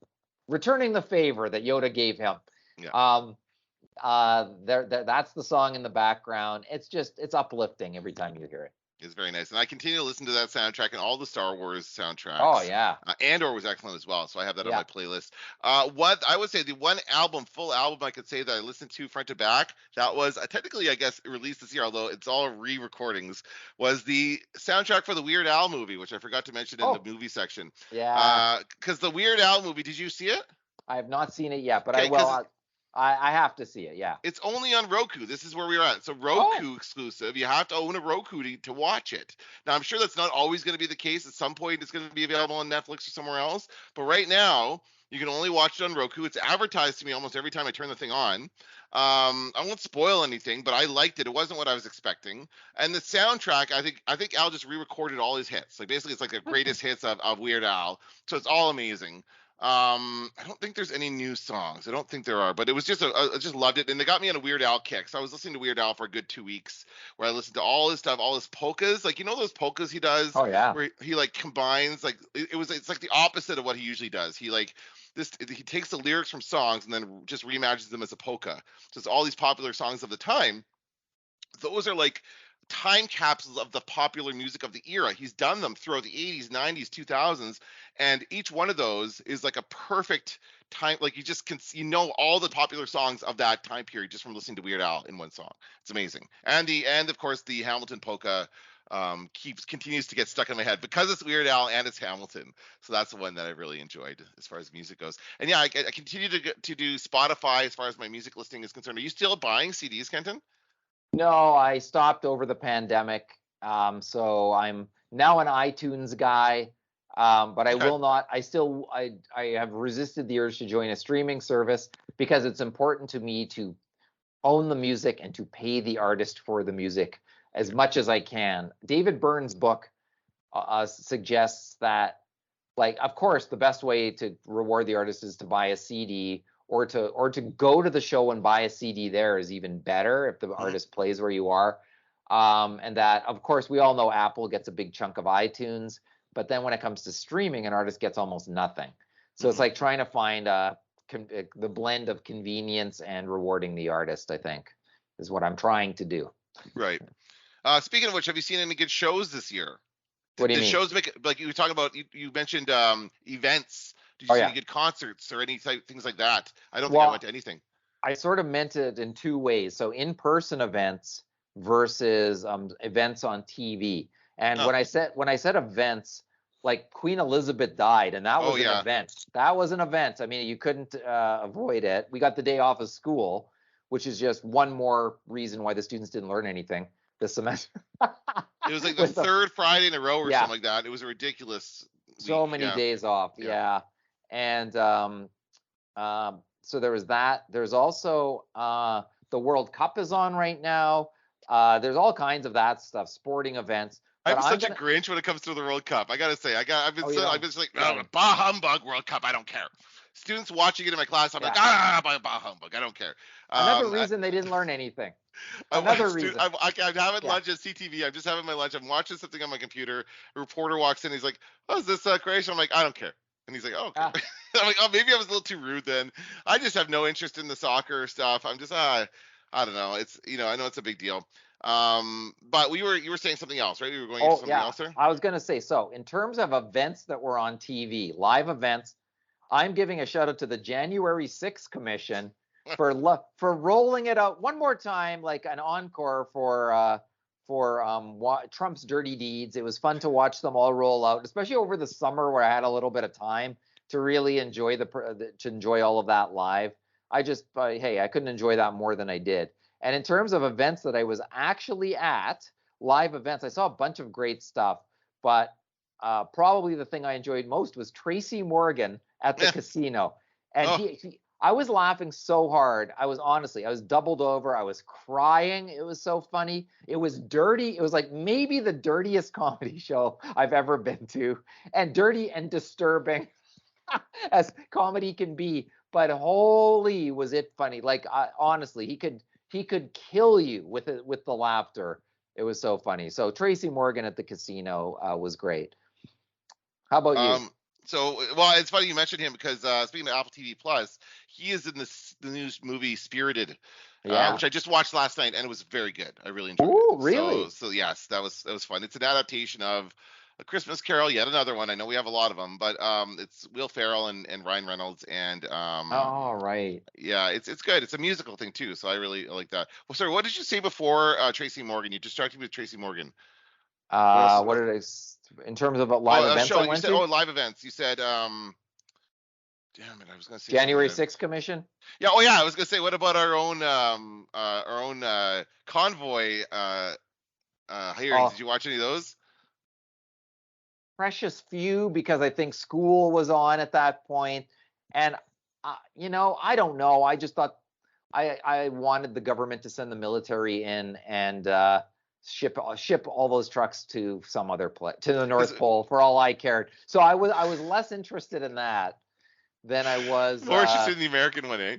returning the favor that Yoda gave him. Yeah. That's the song in the background. It's uplifting every time you hear it. It's very nice, and I continue to listen to that soundtrack and all the Star Wars Oh soundtracks. yeah, Andor was excellent as well, so I have that on yeah. my playlist. What I would say, the one album, full album, I could say that I listened to front to back, that was technically, I guess, released this year, although it's all re-recordings, was the soundtrack for the Weird Al movie, which I forgot to mention in the Oh movie section. yeah. Because the Weird Al movie, did you see it? I have not seen it yet, but I Okay, will. because I have to see it. Yeah. it's only on Roku. This is where we're at. So Oh. Roku exclusive. You have to own a Roku to watch it. Now I'm sure that's not always going to be the case. At some point, it's going to be available on Netflix or somewhere else. But right now, you can only watch it on Roku. It's advertised to me almost every time I turn the thing on. I won't spoil anything, but I liked it. It wasn't what I was expecting. And the soundtrack, I think Al just re-recorded all his hits. Like basically, it's like the greatest hits of Weird Al. So it's all amazing. I don't think there's any new songs. I don't think there are, but it was just I just loved it, and they got me on a Weird Al kick. So I was listening to Weird Al for a good 2 weeks, where I listened to all his stuff, all his polkas, like those polkas he does, Oh yeah. where he like combines like it's like the opposite of what he usually does. He takes the lyrics from songs and then just reimagines them as a polka. So it's all these popular songs of the time. Those are like time capsules of the popular music of the era. He's done them throughout the 80s, 90s, 2000s, and each one of those is like a perfect time. Like you just can, all the popular songs of that time period just from listening to Weird Al in one song. It's amazing. And of course the Hamilton polka continues to get stuck in my head because it's Weird Al and it's Hamilton. So that's the one that I really enjoyed as far as music goes. And yeah, I continue to do Spotify as far as my music listening is concerned. Are you still buying CDs, Kenton? No, I stopped over the pandemic. So I'm now an iTunes guy. But I Okay. will not. I have resisted the urge to join a streaming service because it's important to me to own the music and to pay the artist for the music as much as I can. David Byrne's book suggests that, like, of course, the best way to reward the artist is to buy a CD, or to go to the show and buy a CD there is even better if the Mhm. artist plays where you are. And that, of course, we all know Apple gets a big chunk of iTunes, but then when it comes to streaming, an artist gets almost nothing. So it's Mhm. like trying to find the blend of convenience and rewarding the artist, I think, is what I'm trying to do. Right. Speaking of which, have you seen any good shows this year? What Did do you the mean? shows make, like you were talking about? You mentioned events. Did you Oh see any yeah. good concerts or any type things like that? I don't think I went Well, to anything. I sort of meant it in two ways. So in-person events versus events on TV. And Oh, when I said events, like Queen Elizabeth died, and that oh was an yeah, event. That was an event. I mean, you couldn't avoid it. We got the day off of school, which is just one more reason why the students didn't learn anything this semester. it was like the With the third Friday in a row or Yeah, something like that. It was a ridiculous week. so many Yeah, days off. yeah. Yeah, and so there was that. There's also the World Cup is on right now. There's all kinds of that stuff, sporting events. But I'm I'm such a gonna. Grinch when it comes to the World Cup. I gotta say, Oh, you I've don't. been just like, oh, Same. bah humbug World Cup. I don't care. Students watching it in my class, I'm like, Yeah. bah humbug. I don't care. Another I, reason they didn't learn anything. I'm, Another reason. I'm having Yeah. lunch at CTV. I'm just having my lunch. I'm watching something on my computer. A reporter walks in. He's like, "Oh, is this Croatia?" I'm like, "I don't care." And he's like, "Oh, okay." Ah, I'm like, "Oh, maybe I was a little too rude then." I just have no interest in the soccer stuff. I'm just, I don't know. It's, I know it's a big deal. But you were saying something else, right? We were going into oh something yeah. else there. I was gonna say, so in terms of events that were on TV, live events, I'm giving a shout out to the January 6th Commission for rolling it out one more time, like an encore for Trump's dirty deeds. It was fun to watch them all roll out, especially over the summer where I had a little bit of time to really enjoy to enjoy all of that live. Hey, I couldn't enjoy that more than I did. And in terms of events that I was actually at, live events, I saw a bunch of great stuff, but probably the thing I enjoyed most was Tracy Morgan at the Yeah. casino. And Oh, I was laughing so hard. I was doubled over. I was crying. It was so funny. It was dirty. It was like maybe the dirtiest comedy show I've ever been to, and dirty and disturbing as comedy can be. But holy, was it funny. Like, honestly, he could kill you with it, with the laughter. It was so funny. So Tracy Morgan at the casino was great. How about you? So, well, it's funny you mentioned him because speaking of Apple TV Plus, he is in the new movie Spirited, Yeah. which I just watched last night, and it was very good. I really enjoyed it. Ooh, So, really? so yes, that was fun. It's an adaptation of A Christmas Carol, yet another one. I know we have a lot of them, but it's Will Ferrell and Ryan Reynolds, and All right. yeah, it's good. It's a musical thing too, so I really like that. Well, sorry, what did you say before Tracy Morgan? You distracted me with Tracy Morgan. What else? What did in terms of live Oh, a events I show. You went said to? live events. You said damn it, I was gonna say something. January 6th commission. Yeah, oh yeah, I was gonna say, what about our own convoy hearings? Oh, Did you watch any of those? precious few because I think school was on at that point, and I don't know. I just thought I wanted the government to send the military in and ship all those trucks to some other place, to the Is North it Pole, for all I cared. So I was less interested in that than I was. more interested in the American one, eh?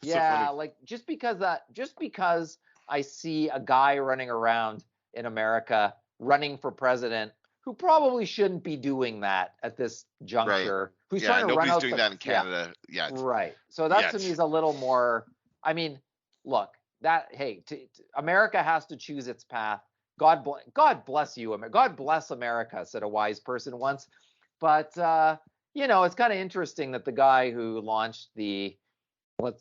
It's so Yeah, funny. like just because I see a guy running around in America running for president who probably shouldn't be doing that at this Right. juncture, who's Yeah, trying to run nobody's out doing the that in yeah, Canada yet. right. So that to me Yet. is a little more. I mean, look, that hey, America has to choose its path. God bless you, God bless America, said a wise person once. But it's kind of interesting that the guy who launched the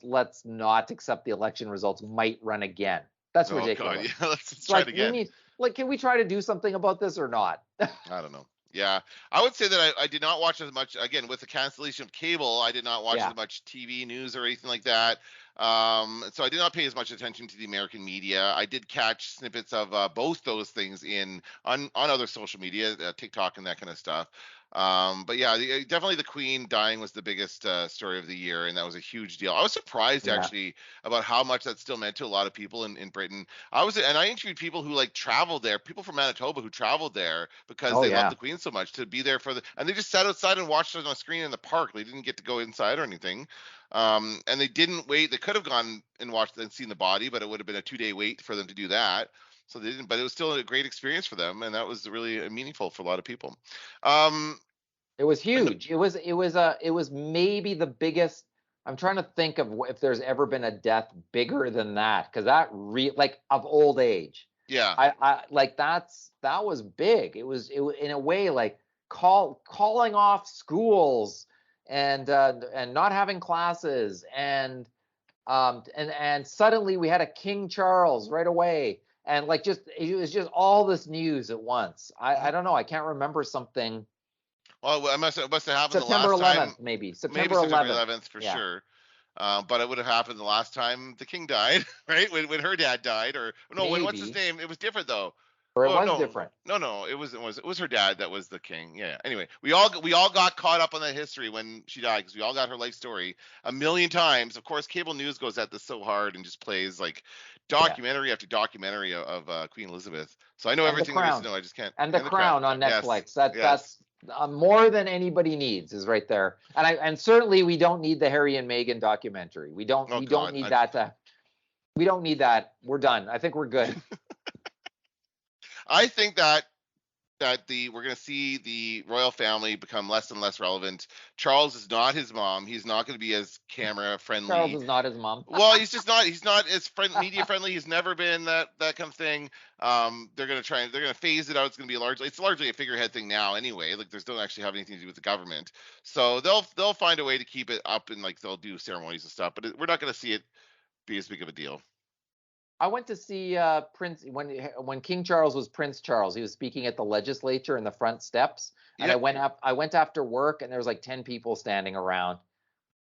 let's not accept the election results might run again. That's Oh God, yeah. ridiculous. Let's It's try it like again. can we try to do something about this or not? I don't know. Yeah, I would say that I did not watch as much. Again, with the cancellation of cable, I did not watch Yeah, as much TV news or anything like that. So I did not pay as much attention to the American media. I did catch snippets of both those things on other social media, TikTok and that kind of stuff. But yeah, definitely the Queen dying was the biggest story of the year, and that was a huge deal. I was surprised yeah. actually about how much that still meant to a lot of people in Britain. I interviewed people who like traveled there, people from Manitoba who traveled there because Oh they love yeah, the Queen so much to be there and they just sat outside and watched it on a screen in the park. They didn't get to go inside or anything. And they didn't wait. They could have gone and watched and seen the body, but it would have been a 2 day wait for them to do that. So they didn't, but it was still a great experience for them. And that was really meaningful for a lot of people. Um, it was and huge. It was maybe the biggest. I'm trying to think of if there's ever been a death bigger than that, because like of old age. yeah, I like that was big. It was in a way like calling off schools and not having classes and suddenly we had a King Charles right away, and like just it was just all this news at once. I mhm. don't know. I can't remember something. Well, it must have happened the September last time. 11th, maybe Maybe September September 11th. 11th for Yeah, sure. But it would have happened the last time the king died, right? When her dad died, or no, when what's his maybe, name? It was different though. or it Oh was no, different. no, no. It was her dad that was the king. Yeah. Anyway, we all got caught up on that history when she died because we all got her life story a million times. Of course, cable news goes at this so hard and just plays like Yeah, documentary after documentary of Queen Elizabeth. So I know and the everything there is to Crown, know. I just can't. and the And the crown. Crown on Yes. Netflix. That Yes. that's more than anybody needs is right there. And certainly we don't need the Harry and Meghan documentary. We don't Oh we don't God. need that to. We don't need that. We're done. I think we're good. I think that we're going to see the royal family become less and less relevant. Charles is not his mom. He's not going to be as camera Charles friendly. is not his mom. Well, he's just not. He's not as media friendly. He's never been that kind of thing. They're going to try. They're going to phase it out. It's going to be largely. It's largely a figurehead thing now, anyway. Like, there's don't actually have anything to do with the government. So they'll find a way to keep it up, and like they'll do ceremonies and stuff. But we're not going to see it be as big of a deal. I went to see Prince when King Charles was Prince Charles. He was speaking at the legislature in the front steps, and I Yep. went up. I went after work, and there was like 10 people standing around,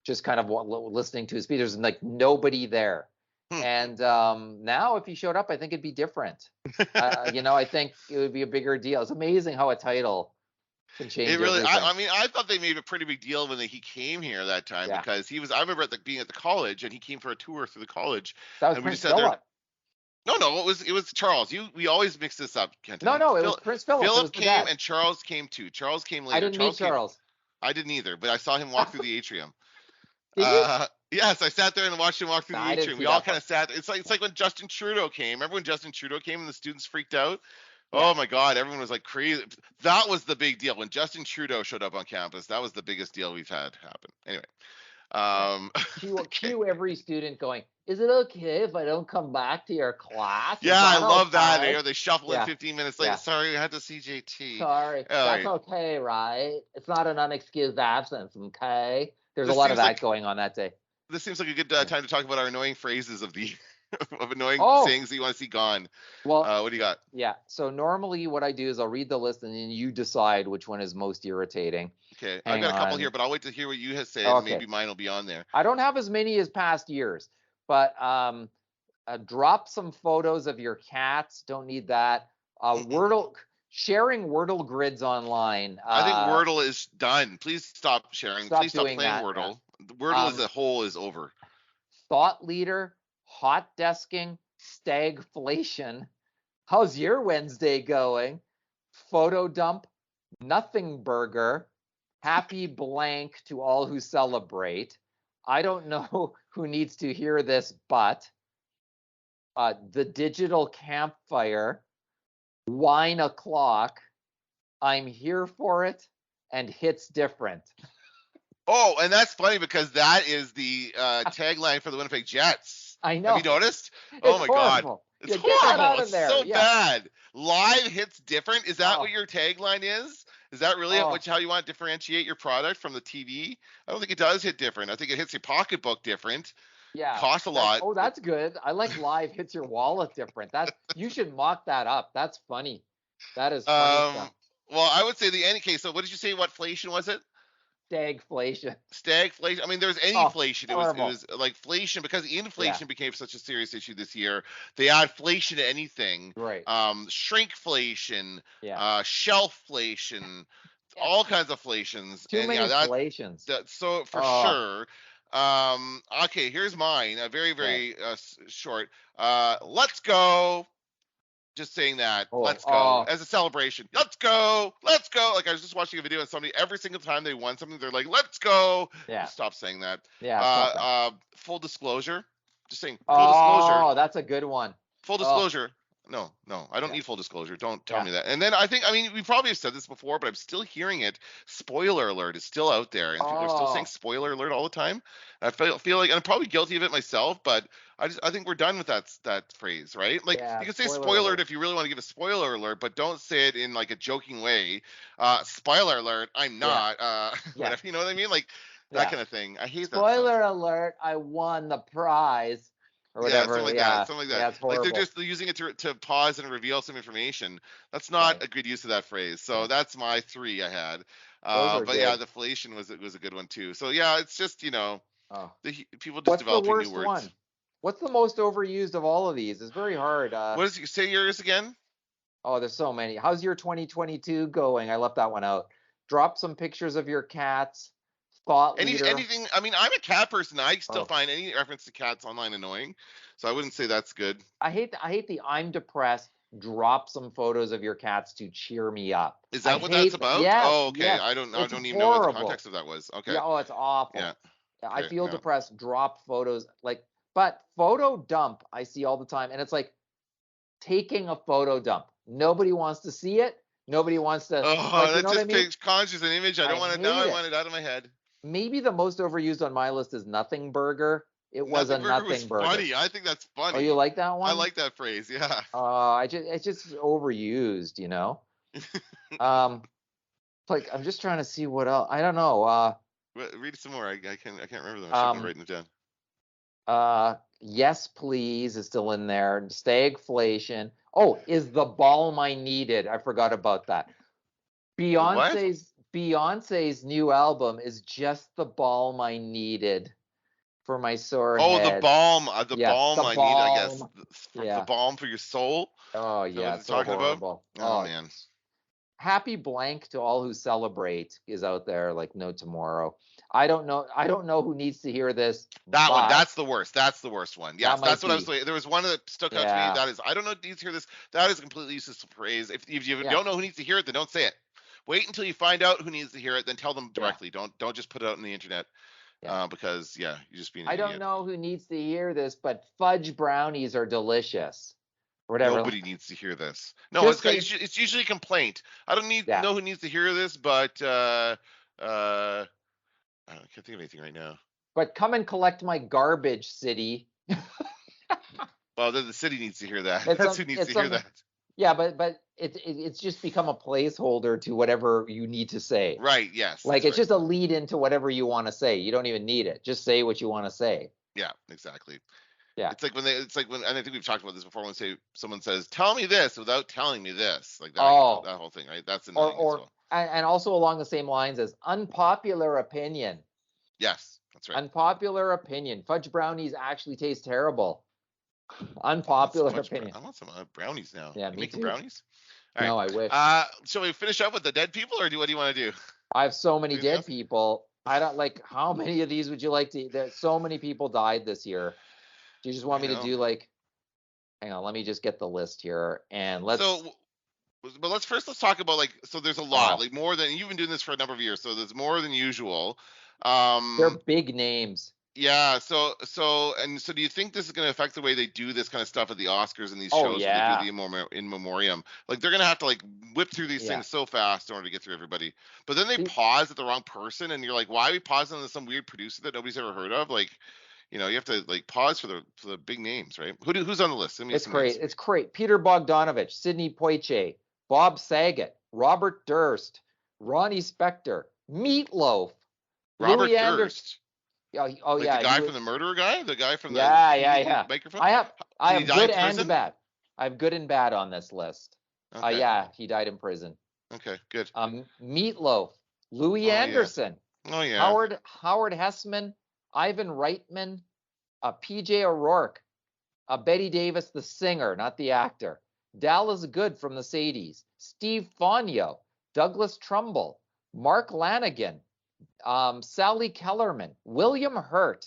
just kind of listening to his speech. There's like nobody there. Hmm. And now, if he showed up, I think it'd be different. I think it would be a bigger deal. It's amazing how a title can It change really. everything. I mean, I thought they made a pretty big deal when he came here that time Yeah, because he was. I remember being at the college, and he came for a tour through the college, that was and we just Prince sat there. Philip. No, no, it was Charles. We always mix this up, No, Kenton. no, it was Prince Philip. It was Philip the came dad. and Charles came too. Charles came I later. didn't meet Charles came. Charles. I didn't either, but I saw him walk through the atrium. Did you? Yes, I sat there and watched him walk through No, the I didn't atrium. see We all that kind part. of sat. It's like when Justin Trudeau came. Remember when Justin Trudeau came and the students freaked out? Oh my God, everyone was like crazy. That was the big deal when Justin Trudeau showed up on campus. That was the biggest deal we've had happen. Anyway, Yeah. okay. Cue every student going, is it okay if I don't come back to your class? Is Yeah, I that love that. okay? They shuffle in Yeah. 15 minutes later. Yeah. Sorry, I had to see JT. Sorry. All That's right. okay, right? It's not an unexcused absence, okay? There's a This lot of seems that like going on that day. this seems like a good Yeah. time to talk about our annoying phrases of the of annoying Oh, sayings that you want to see gone. well, What do you got? yeah. So normally what I do is I'll read the list and then you decide which one is most irritating. Okay, I've Hang got a couple here, on. but I'll wait to hear what you have said, and Okay. maybe mine will be on there. I don't have as many as past years, but drop some photos of your cats. Don't need that. Wordle sharing Wordle grids online. I think Wordle is done. Please stop sharing. Please Stop stop doing playing that. Wordle. Yeah. Wordle as a whole is over. Thought leader, hot desking, stagflation. How's your Wednesday going? Photo dump, nothing burger, happy blank to all who celebrate. I don't know who needs to hear this, but the digital campfire, wine o'clock, I'm here for it, and hits different. Oh, and that's funny because that is the tagline for the Winnipeg Jets. I Have know. you noticed? It's Oh my God. horrible. It's Yeah, get that horrible. out of It's there. so Yeah. bad. Live hits different. Is that Oh. what your tagline is? Is that really how you want to differentiate your product from the TV? I don't think it does hit different. I think it hits your pocketbook different. Yeah. Costs a lot. Oh, that's good. I like live hits your wallet different. That you should mock that up. That's funny. That is funny stuff. Well, I would say the any case. So what did you say? What inflation was it? Stagflation. Stagflation. I mean, there's any Oh, inflation. It horrible. was like inflation because inflation Yeah. became such a serious issue this year. They add inflation to anything. Right. Shrinkflation, Yeah. shelfflation, Yeah. all kinds of inflations. Too And many yeah, inflations. that's so for Oh. sure. Okay, here's mine. Very, very short. Let's go. Just saying that. Let's go as a celebration. Let's go. Let's go. Like I was just watching a video and somebody every single time they won something, they're like, "Let's go." Yeah. Stop saying that. Yeah. Stop that. Full disclosure. Just saying. Full disclosure. Oh, that's a good one. Full disclosure. No, I don't need full disclosure. Don't tell me that. And then I mean, we probably have said this before, but I'm still hearing it. Spoiler alert is still out there, and people are still saying spoiler alert all the time. I feel like, and I'm probably guilty of it myself, but I think we're done with that phrase, right? Like you can say spoiler alert if you really want to give a spoiler alert, but don't say it in like a joking way. Spoiler alert, I'm not. Whatever, you know what I mean? Like that kind of thing. I hate that. Spoiler alert, I won the prize. Or whatever. Something like that. Yeah, it's horrible. Like they're using it to pause and reveal some information. That's not a good use of that phrase. So that's my 3 I had. But good. Yeah, deflation was a good one too. So yeah, it's just the people just developing new words. One? What's the most overused of all of these? It's very hard. What is say yours again? Oh, there's so many. How's your 2022 going? I left that one out. Drop some pictures of your cats. Anything. I mean, I'm a cat person. I still find any reference to cats online annoying, so I wouldn't say that's good. I hate the I'm depressed. Drop some photos of your cats to cheer me up. Is that what that's about? Yes, oh, okay. Yes. I don't even know what the context of that was. Okay. Yeah. Oh, it's awful. Yeah. Okay, I feel depressed. Drop photos but photo dump I see all the time, and it's like taking a photo dump. Nobody wants to see it. Nobody wants to. That just conjures an image. I don't want to know. I want it out of my head. Maybe the most overused on my list is nothing burger. It was nothing burger. Funny. I think that's funny. Oh, you like that one? I like that phrase. Yeah. It's just overused, Like I'm just trying to see what else. I don't know. Read some more. I can't remember them. I should be writing it down. Yes, please is still in there. Stagflation. Oh, is the balm I needed? I forgot about that. Beyonce's new album is just the balm I needed for my sore head. The balm. The balm I need, I guess. The balm for your soul. Oh, yeah. It's so horrible. Oh, man. Happy blank to all who celebrate is out there like no tomorrow. I don't know who needs to hear this. That one, that's the worst. That's the worst one. Yes, that's what I was saying. There was one that stuck out to me. That is, I don't know who needs to hear this. That is a completely useless phrase. If you don't know who needs to hear it, then don't say it. Wait until you find out who needs to hear it, then tell them directly. Don't just put it out on the internet. Because you're just being an idiot. I don't know who needs to hear this, but fudge brownies are delicious. or whatever. Nobody needs to hear this. No, Just say, it's usually a complaint. I don't yeah, know who needs to hear this, but I can't think of anything right now. but come and collect my garbage, city. Well, then the city needs to hear that. It's That's some, who needs it's to hear something. that. Yeah, but it's just become a placeholder to whatever you need to say. Right. Yes, Like that's it's right. just a lead into whatever you want to say. You don't even need it. Just say what you want to say. Yeah, exactly. Yeah. It's like when, and I think we've talked about this before. When someone says, "Tell me this" without telling me this, like that, Oh, that whole thing, right? That's annoying as or well. and also along the same lines as unpopular opinion. Yes, that's right. Unpopular opinion. Fudge brownies actually taste terrible. Unpopular opinion. I want some brownies now. Yeah, You me making too. brownies? All right. No, I wish. Shall we finish up with the dead people, or what do you want to do? I have so many Anything dead else? people. I don't like how many of these would you like to? There's so many people died this year. Do you just want I me to know. do like, hang on, let me just get the list here and let's, So, but let's talk about like, so there's a lot, oh, like more than you've been doing this for a number of years, so there's more than usual. they're Um, big names. yeah. So do you think this is going to affect the way they do this kind of stuff at the Oscars and these Oh shows where they do yeah. the in memoriam? Like they're going to have to like whip through these Yeah. things so fast in order to get through everybody. But then they See, pause at the wrong person, and you're like, why are we pausing on some weird producer that nobody's ever heard of? Like, you have to like pause for the big names, right? Who's on the list? Give me it's some names. great. It's great. Peter Bogdanovich, Sidney Poitier, Bob Saget, Robert Durst, Ronnie Spector, Meatloaf, Robert Louis Anderson. Durst. Oh Like the yeah, he guy was. from the murderer guy, the guy from the Yeah, yeah, TV yeah. microphone. I have I Did he have die in good and prison? bad. I have good and bad on this list. Okay, Yeah, he died in prison. okay, good. Meatloaf, Louis Oh yeah, Anderson, oh yeah. Howard Hessman, Ivan Reitman, PJ O'Rourke, Betty Davis, the singer, not the actor, Dallas Good from the Sadies, Steve Fonyo, Douglas Trumbull, Mark Lanigan, Sally Kellerman, William Hurt,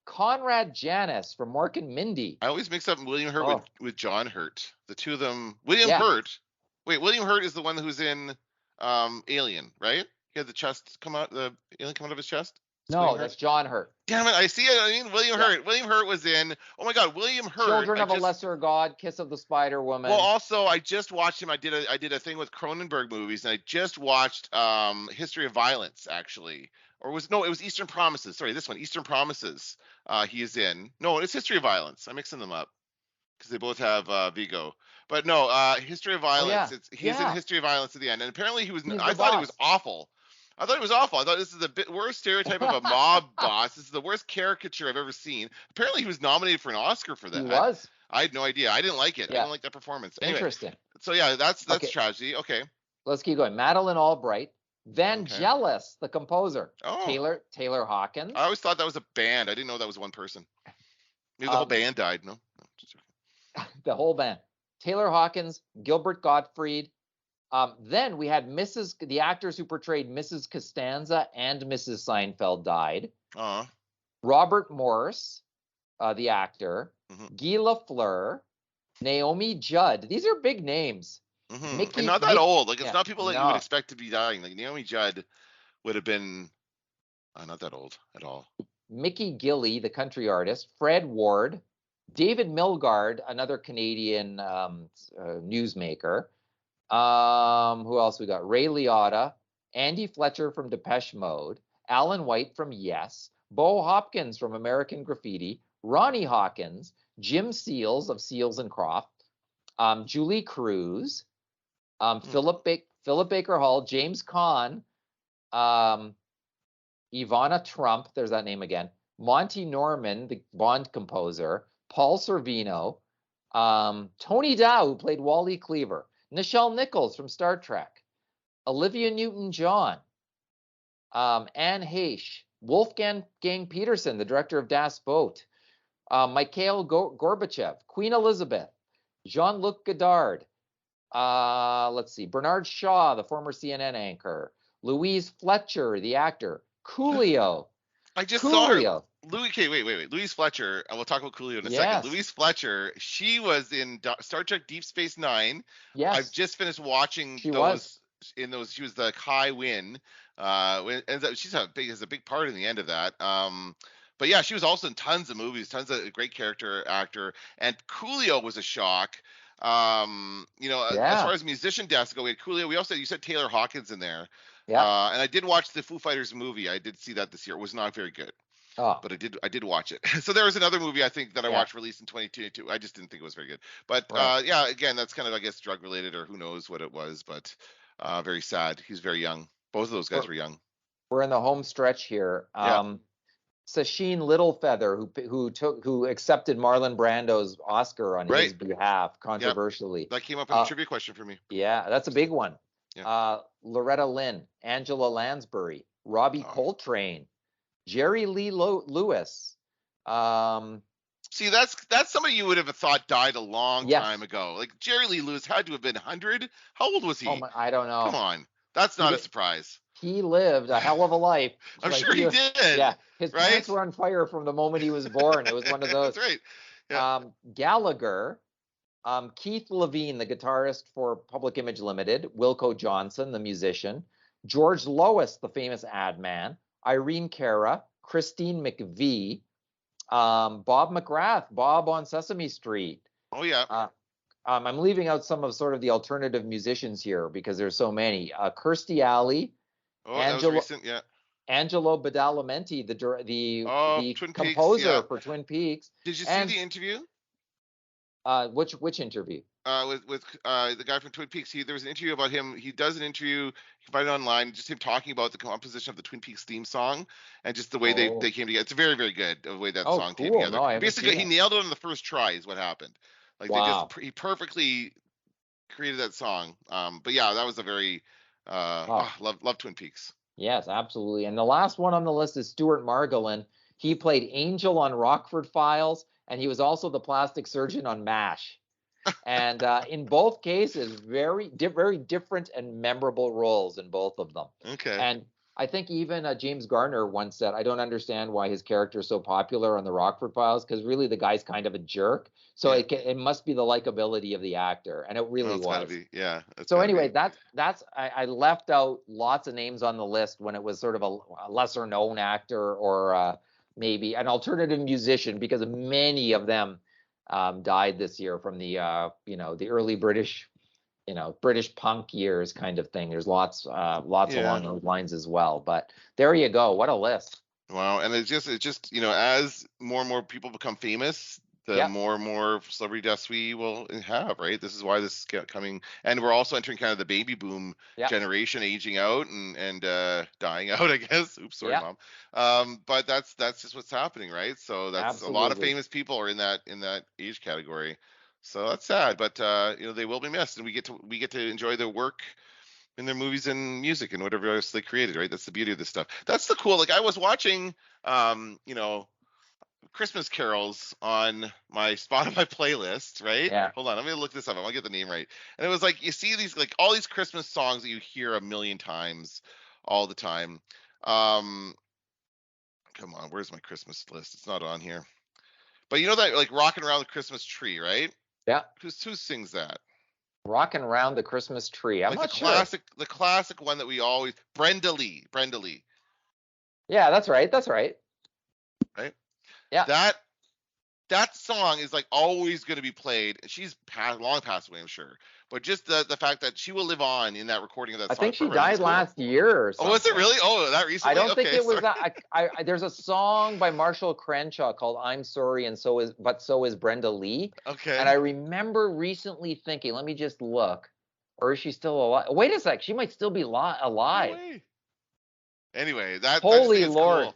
Conrad Janis from Mork and Mindy. I always mix up William Hurt Oh, with John Hurt. The two of them. William yeah. Hurt. Wait, William Hurt is the one who's in Alien, right? He had the chest come out, the alien come out of his chest. It's William No, Hurt. that's John Hurt. Damn it, I see it. I mean, William Yeah. Hurt. William Hurt was in. Oh my God, William Hurt. Children of a Lesser God, Kiss of the Spider Well, Woman. also I just watched him. I did a thing with Cronenberg movies, and I just watched History of Violence actually, or was no, it was Eastern Promises. Sorry, this one, Eastern Promises. He is in. No, it's History of Violence. I'm mixing them up because they both have Vigo. But no, History of Oh Violence. yeah, He's in yeah. History of Violence at the end, and apparently he was. He's the I thought he was boss. awful. I thought it was awful. I thought this is the worst stereotype of a mob boss. This is the worst caricature I've ever seen. Apparently, he was nominated for an Oscar for He that. was. I had no idea. I didn't like it. I Yeah. didn't like that performance. Anyway, Interesting. so yeah, that's Okay, tragedy. Okay. let's keep going. Madeline Albright, Okay. Vangelis, the composer, Oh, Taylor I Hawkins, always thought that was a band. I didn't know that was one person. Maybe the whole um, band died. No. Just joking. the whole band, Taylor Hawkins, Gilbert Gottfried. Then we had the actors who portrayed Mrs. Costanza and Mrs. Seinfeld died. Robert Morse, the actor, Mhm. Guy Lafleur, Naomi Judd. These are big names. And not that old. Like it's yeah, not people that you would no. expect to be dying. Like Naomi Judd would have been not that old at all. Mickey Gilley, the country artist, Fred Ward, David Milgaard, another Canadian newsmaker. Who else we got? Ray Liotta, Andy Fletcher from Depeche Mode, Alan White from Yes, Bo Hopkins from American Graffiti, Ronnie Hawkins, Jim Seals of Seals and Croft, Julie Cruz, Philip Baker Hall, James Caan, Ivana Trump, there's that name again, Monty Norman, the Bond composer, Paul Sorvino, Tony Dow, who played Wally Cleaver, Nichelle Nichols from Star Trek, Olivia Newton-John, Anne Heche, Wolfgang Peterson, the director of Das Boat, Mikhail Gorbachev, Queen Elizabeth, Jean-Luc Godard, let's see, Bernard Shaw, the former CNN anchor, Louise Fletcher, the actor, Coolio. I just saw her. Louise Fletcher. And we'll talk about Coolio in a second. Louise Fletcher. She was in Star Trek Deep Space Nine. Yes. I've just finished watching those. In those, she was the Kai Wynn. She's has a big part in the end of that. But yeah, she was also in tons of movies, tons of great character actor. And Coolio was a shock. As Yeah. far as musician deaths go, we had Coolio. We also you said Taylor Hawkins in there. Yeah. And I did watch the Foo Fighters movie. I did see that this year. It was not very good, Oh, but I did watch it. So there was another movie I think that I yeah. watched released in 2022. I just didn't think it was very good. But Right. yeah, again, that's kind of I guess drug related or who knows what it was. But very sad. He's very young. Both of those guys We're were young. we're in the home stretch here. Yeah, Sacheen Littlefeather, who accepted Marlon Brando's Oscar on right. his behalf Yeah, controversially. that came up in the Uh, trivia question for me. yeah, that's a big one. Yeah. Loretta Lynn, Angela Lansbury, Robbie Oh. Coltrane, Jerry Lee Lewis. See, that's somebody you would have thought died a long time Yes. ago. Like Jerry Lee Lewis had to have been 100. How old was Oh he? my, I don't Come know. on, that's He not a did, surprise. he lived a hell of a life. I'm Like sure he yeah, did. his pants Right? were on fire from the moment he was born. It was one of That's those. right. Yeah. Gallagher, Keith Levine, the guitarist for Public Image Limited, Wilco Johnson, the musician, George Lois, the famous ad man, Irene Cara, Christine McVie, Bob McGrath, Bob on Sesame Street. Oh yeah. I'm leaving out some of sort of the alternative musicians here because there's so many. Kirstie Alley, Oh, that was Angelo recent. Yeah. Angelo Badalamenti, Oh, the Twin Peaks. Yeah. composer for Twin Peaks, Did you see and the interview? which interview? With the guy from Twin Peaks. There was an interview about him. He does an interview. You can find it online. Just him talking about the composition of the Twin Peaks theme song and just the way they Oh, came together. It's very very good the way that oh, song came cool. together. No, I haven't Basically, seen he it. nailed it on the first try. Is what happened. Like Wow. he perfectly created that song. But yeah, that was a very Oh, love Twin Peaks. yes, absolutely. And the last one on the list is Stuart Margolin. He played Angel on Rockford Files, and he was also the plastic surgeon on MASH. And in both cases, very different and memorable roles in both of them. Okay. And I think even James Garner once said, "I don't understand why his character is so popular on the Rockford Files because really the guy's kind of a jerk. So Yeah. it must be the likability of the actor, and it really Well, it's got to was." be. Yeah. It's So got to anyway, be. I left out lots of names on the list when it was sort of a lesser known actor or maybe an alternative musician because many of them died this year from the the early British British punk years kind of thing. There's lots Yeah. along those lines as well. But there you go. What a list. Wow, and it's just as more and more people become famous, the Yeah. more and more celebrity deaths we will have, right? This is why this is coming, and we're also entering kind of the baby boom Yeah. generation, aging out and dying out, I guess. Oops, sorry, Yeah. mom. But that's just what's happening, right? So that's a lot of Absolutely. famous people are in that age category. So that's sad, but they will be missed, and we get to enjoy their work in their movies and music and whatever else they created, right? That's the beauty of this stuff. That's the cool. Like I was watching, Christmas carols on my Spotify playlist, right? Yeah. Hold on, I'm gonna look this up. I want to get the name right. And it was like you see these like all these Christmas songs that you hear a million times all the time. Um, Come on, where's my Christmas list? It's not on here. But you know that like rocking around the Christmas tree, right? Yeah. Who sings that? Rocking around the Christmas tree. I'm Like not sure. the classic one that we always Brenda Lee, Yeah, that's right. That's right. right? Yeah. That song is like always going to be played. She's long passed away, I'm sure, but just the fact that she will live on in that recording of that I song think she forever, I think died it's cool. last year or Oh, was it something. really? Oh, that recently? I don't think Okay, it was sorry. that. There's a song by Marshall Crenshaw called "I'm Sorry" and so is Brenda Lee. Okay. And I remember recently thinking, let me just look, or is she still alive? Wait a sec, she might still be No alive. way. Anyway, I just Holy think it's Lord, cool.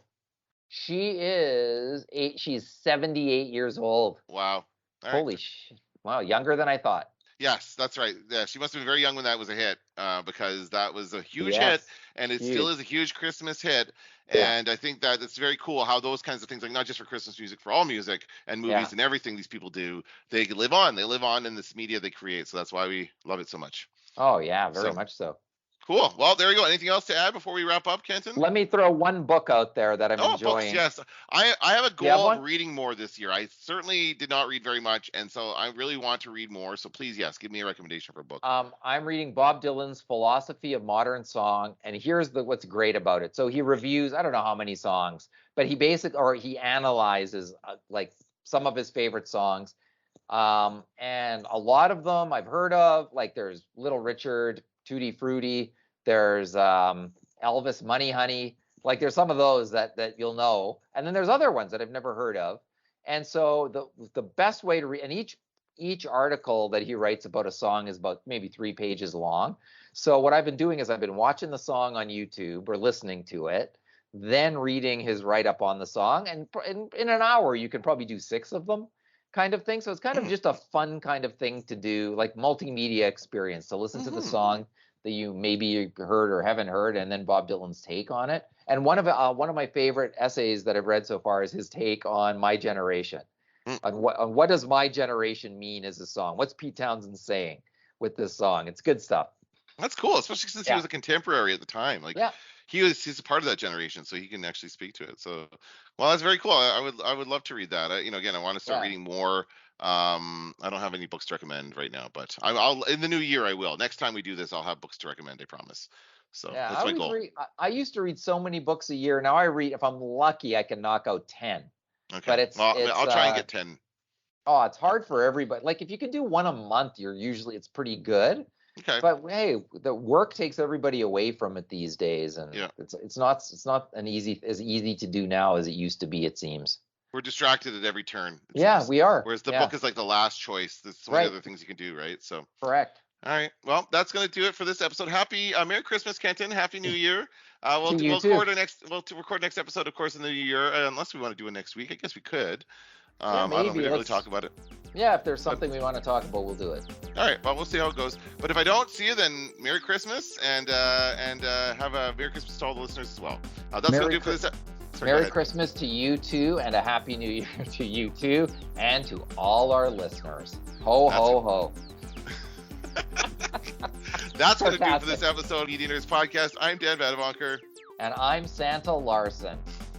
she's 78 years old. Wow. All right. Holy wow, younger than I thought. Yes, that's right. Yeah, she must have been very young when that was a hit, because that was a huge hit, Yes, and it still huge. is a huge Christmas hit. Yeah, And I think that it's very cool how those kinds of things, like not just for Christmas music, for all music and yeah. movies and everything these people do, they live on. They live on in this media they create. So that's why we love it so much. Oh yeah, very So much so. cool. Well, there you go. Anything else to add before we wrap up, Kenton? Let me throw one book out there that I'm Oh, books, enjoying. yes. I have a Do you have goal of one? reading more this year. I certainly did not read very much, and so I really want to read more. So please, yes, give me a recommendation for a book. I'm reading Bob Dylan's Philosophy of Modern Song, and here's what's great about it. So he reviews, I don't know how many songs, but he analyzes like some of his favorite songs. And a lot of them I've heard of, like there's Little Richard, Tutti Frutti, there's Elvis Money Honey, like there's some of those that you'll know, and then there's other ones that I've never heard of. And so the best way to read, and each article that he writes about a song is about maybe 3 pages long. So what I've been doing is I've been watching the song on YouTube or listening to it, then reading his write-up on the song, and in an hour you can probably do 6 of them, kind of thing. So it's kind of just a fun kind of thing to do, like multimedia experience, to listen to the song that you maybe heard or haven't heard, and then Bob Dylan's take on it. And one of my favorite essays that I've read so far is his take on My Generation. On what does My Generation mean as a song? What's Pete Townsend saying with this song? It's good stuff. That's cool, especially since he was a contemporary at the time. Like he's a part of that generation, so he can actually speak to it. So, well, that's very cool. I would love to read that. Again, I want to start reading more. I don't have any books to recommend right now, but I'll in the new year I will. Next time we do this, I'll have books to recommend. I promise. So that's my goal. I used to read so many books a year. Now I read, if I'm lucky, I can knock out 10. Okay. But I'll try and get 10. Oh, it's hard for everybody. Like if you can do one a month, it's pretty good. Okay. But hey, the work takes everybody away from it these days, and it's not as easy to do now as it used to be, it seems. We're distracted at every turn. Yeah, we are. Whereas the book is like the last choice. There's so many other things you can do, right? So correct. All right. Well, that's going to do it for this episode. Happy Merry Christmas, Kenton. Happy New Year. We'll record next episode, of course, in the new year, unless we want to do it next week. I guess we could. I don't know if we didn't really talk about it. Yeah, if there's something we want to talk about, we'll do it. All right. Well, we'll see how it goes. But if I don't see you, then Merry Christmas, and have a Merry Christmas to all the listeners as well. That's going to do it for this episode. Merry Christmas to you too, and a Happy New Year to you too, and to all our listeners. Ho, ho. That's going to do it for this episode of Media Nerds Podcast. I'm Dan Vadavonker. And I'm Santa Larson.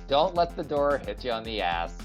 Don't let the door hit you on the ass.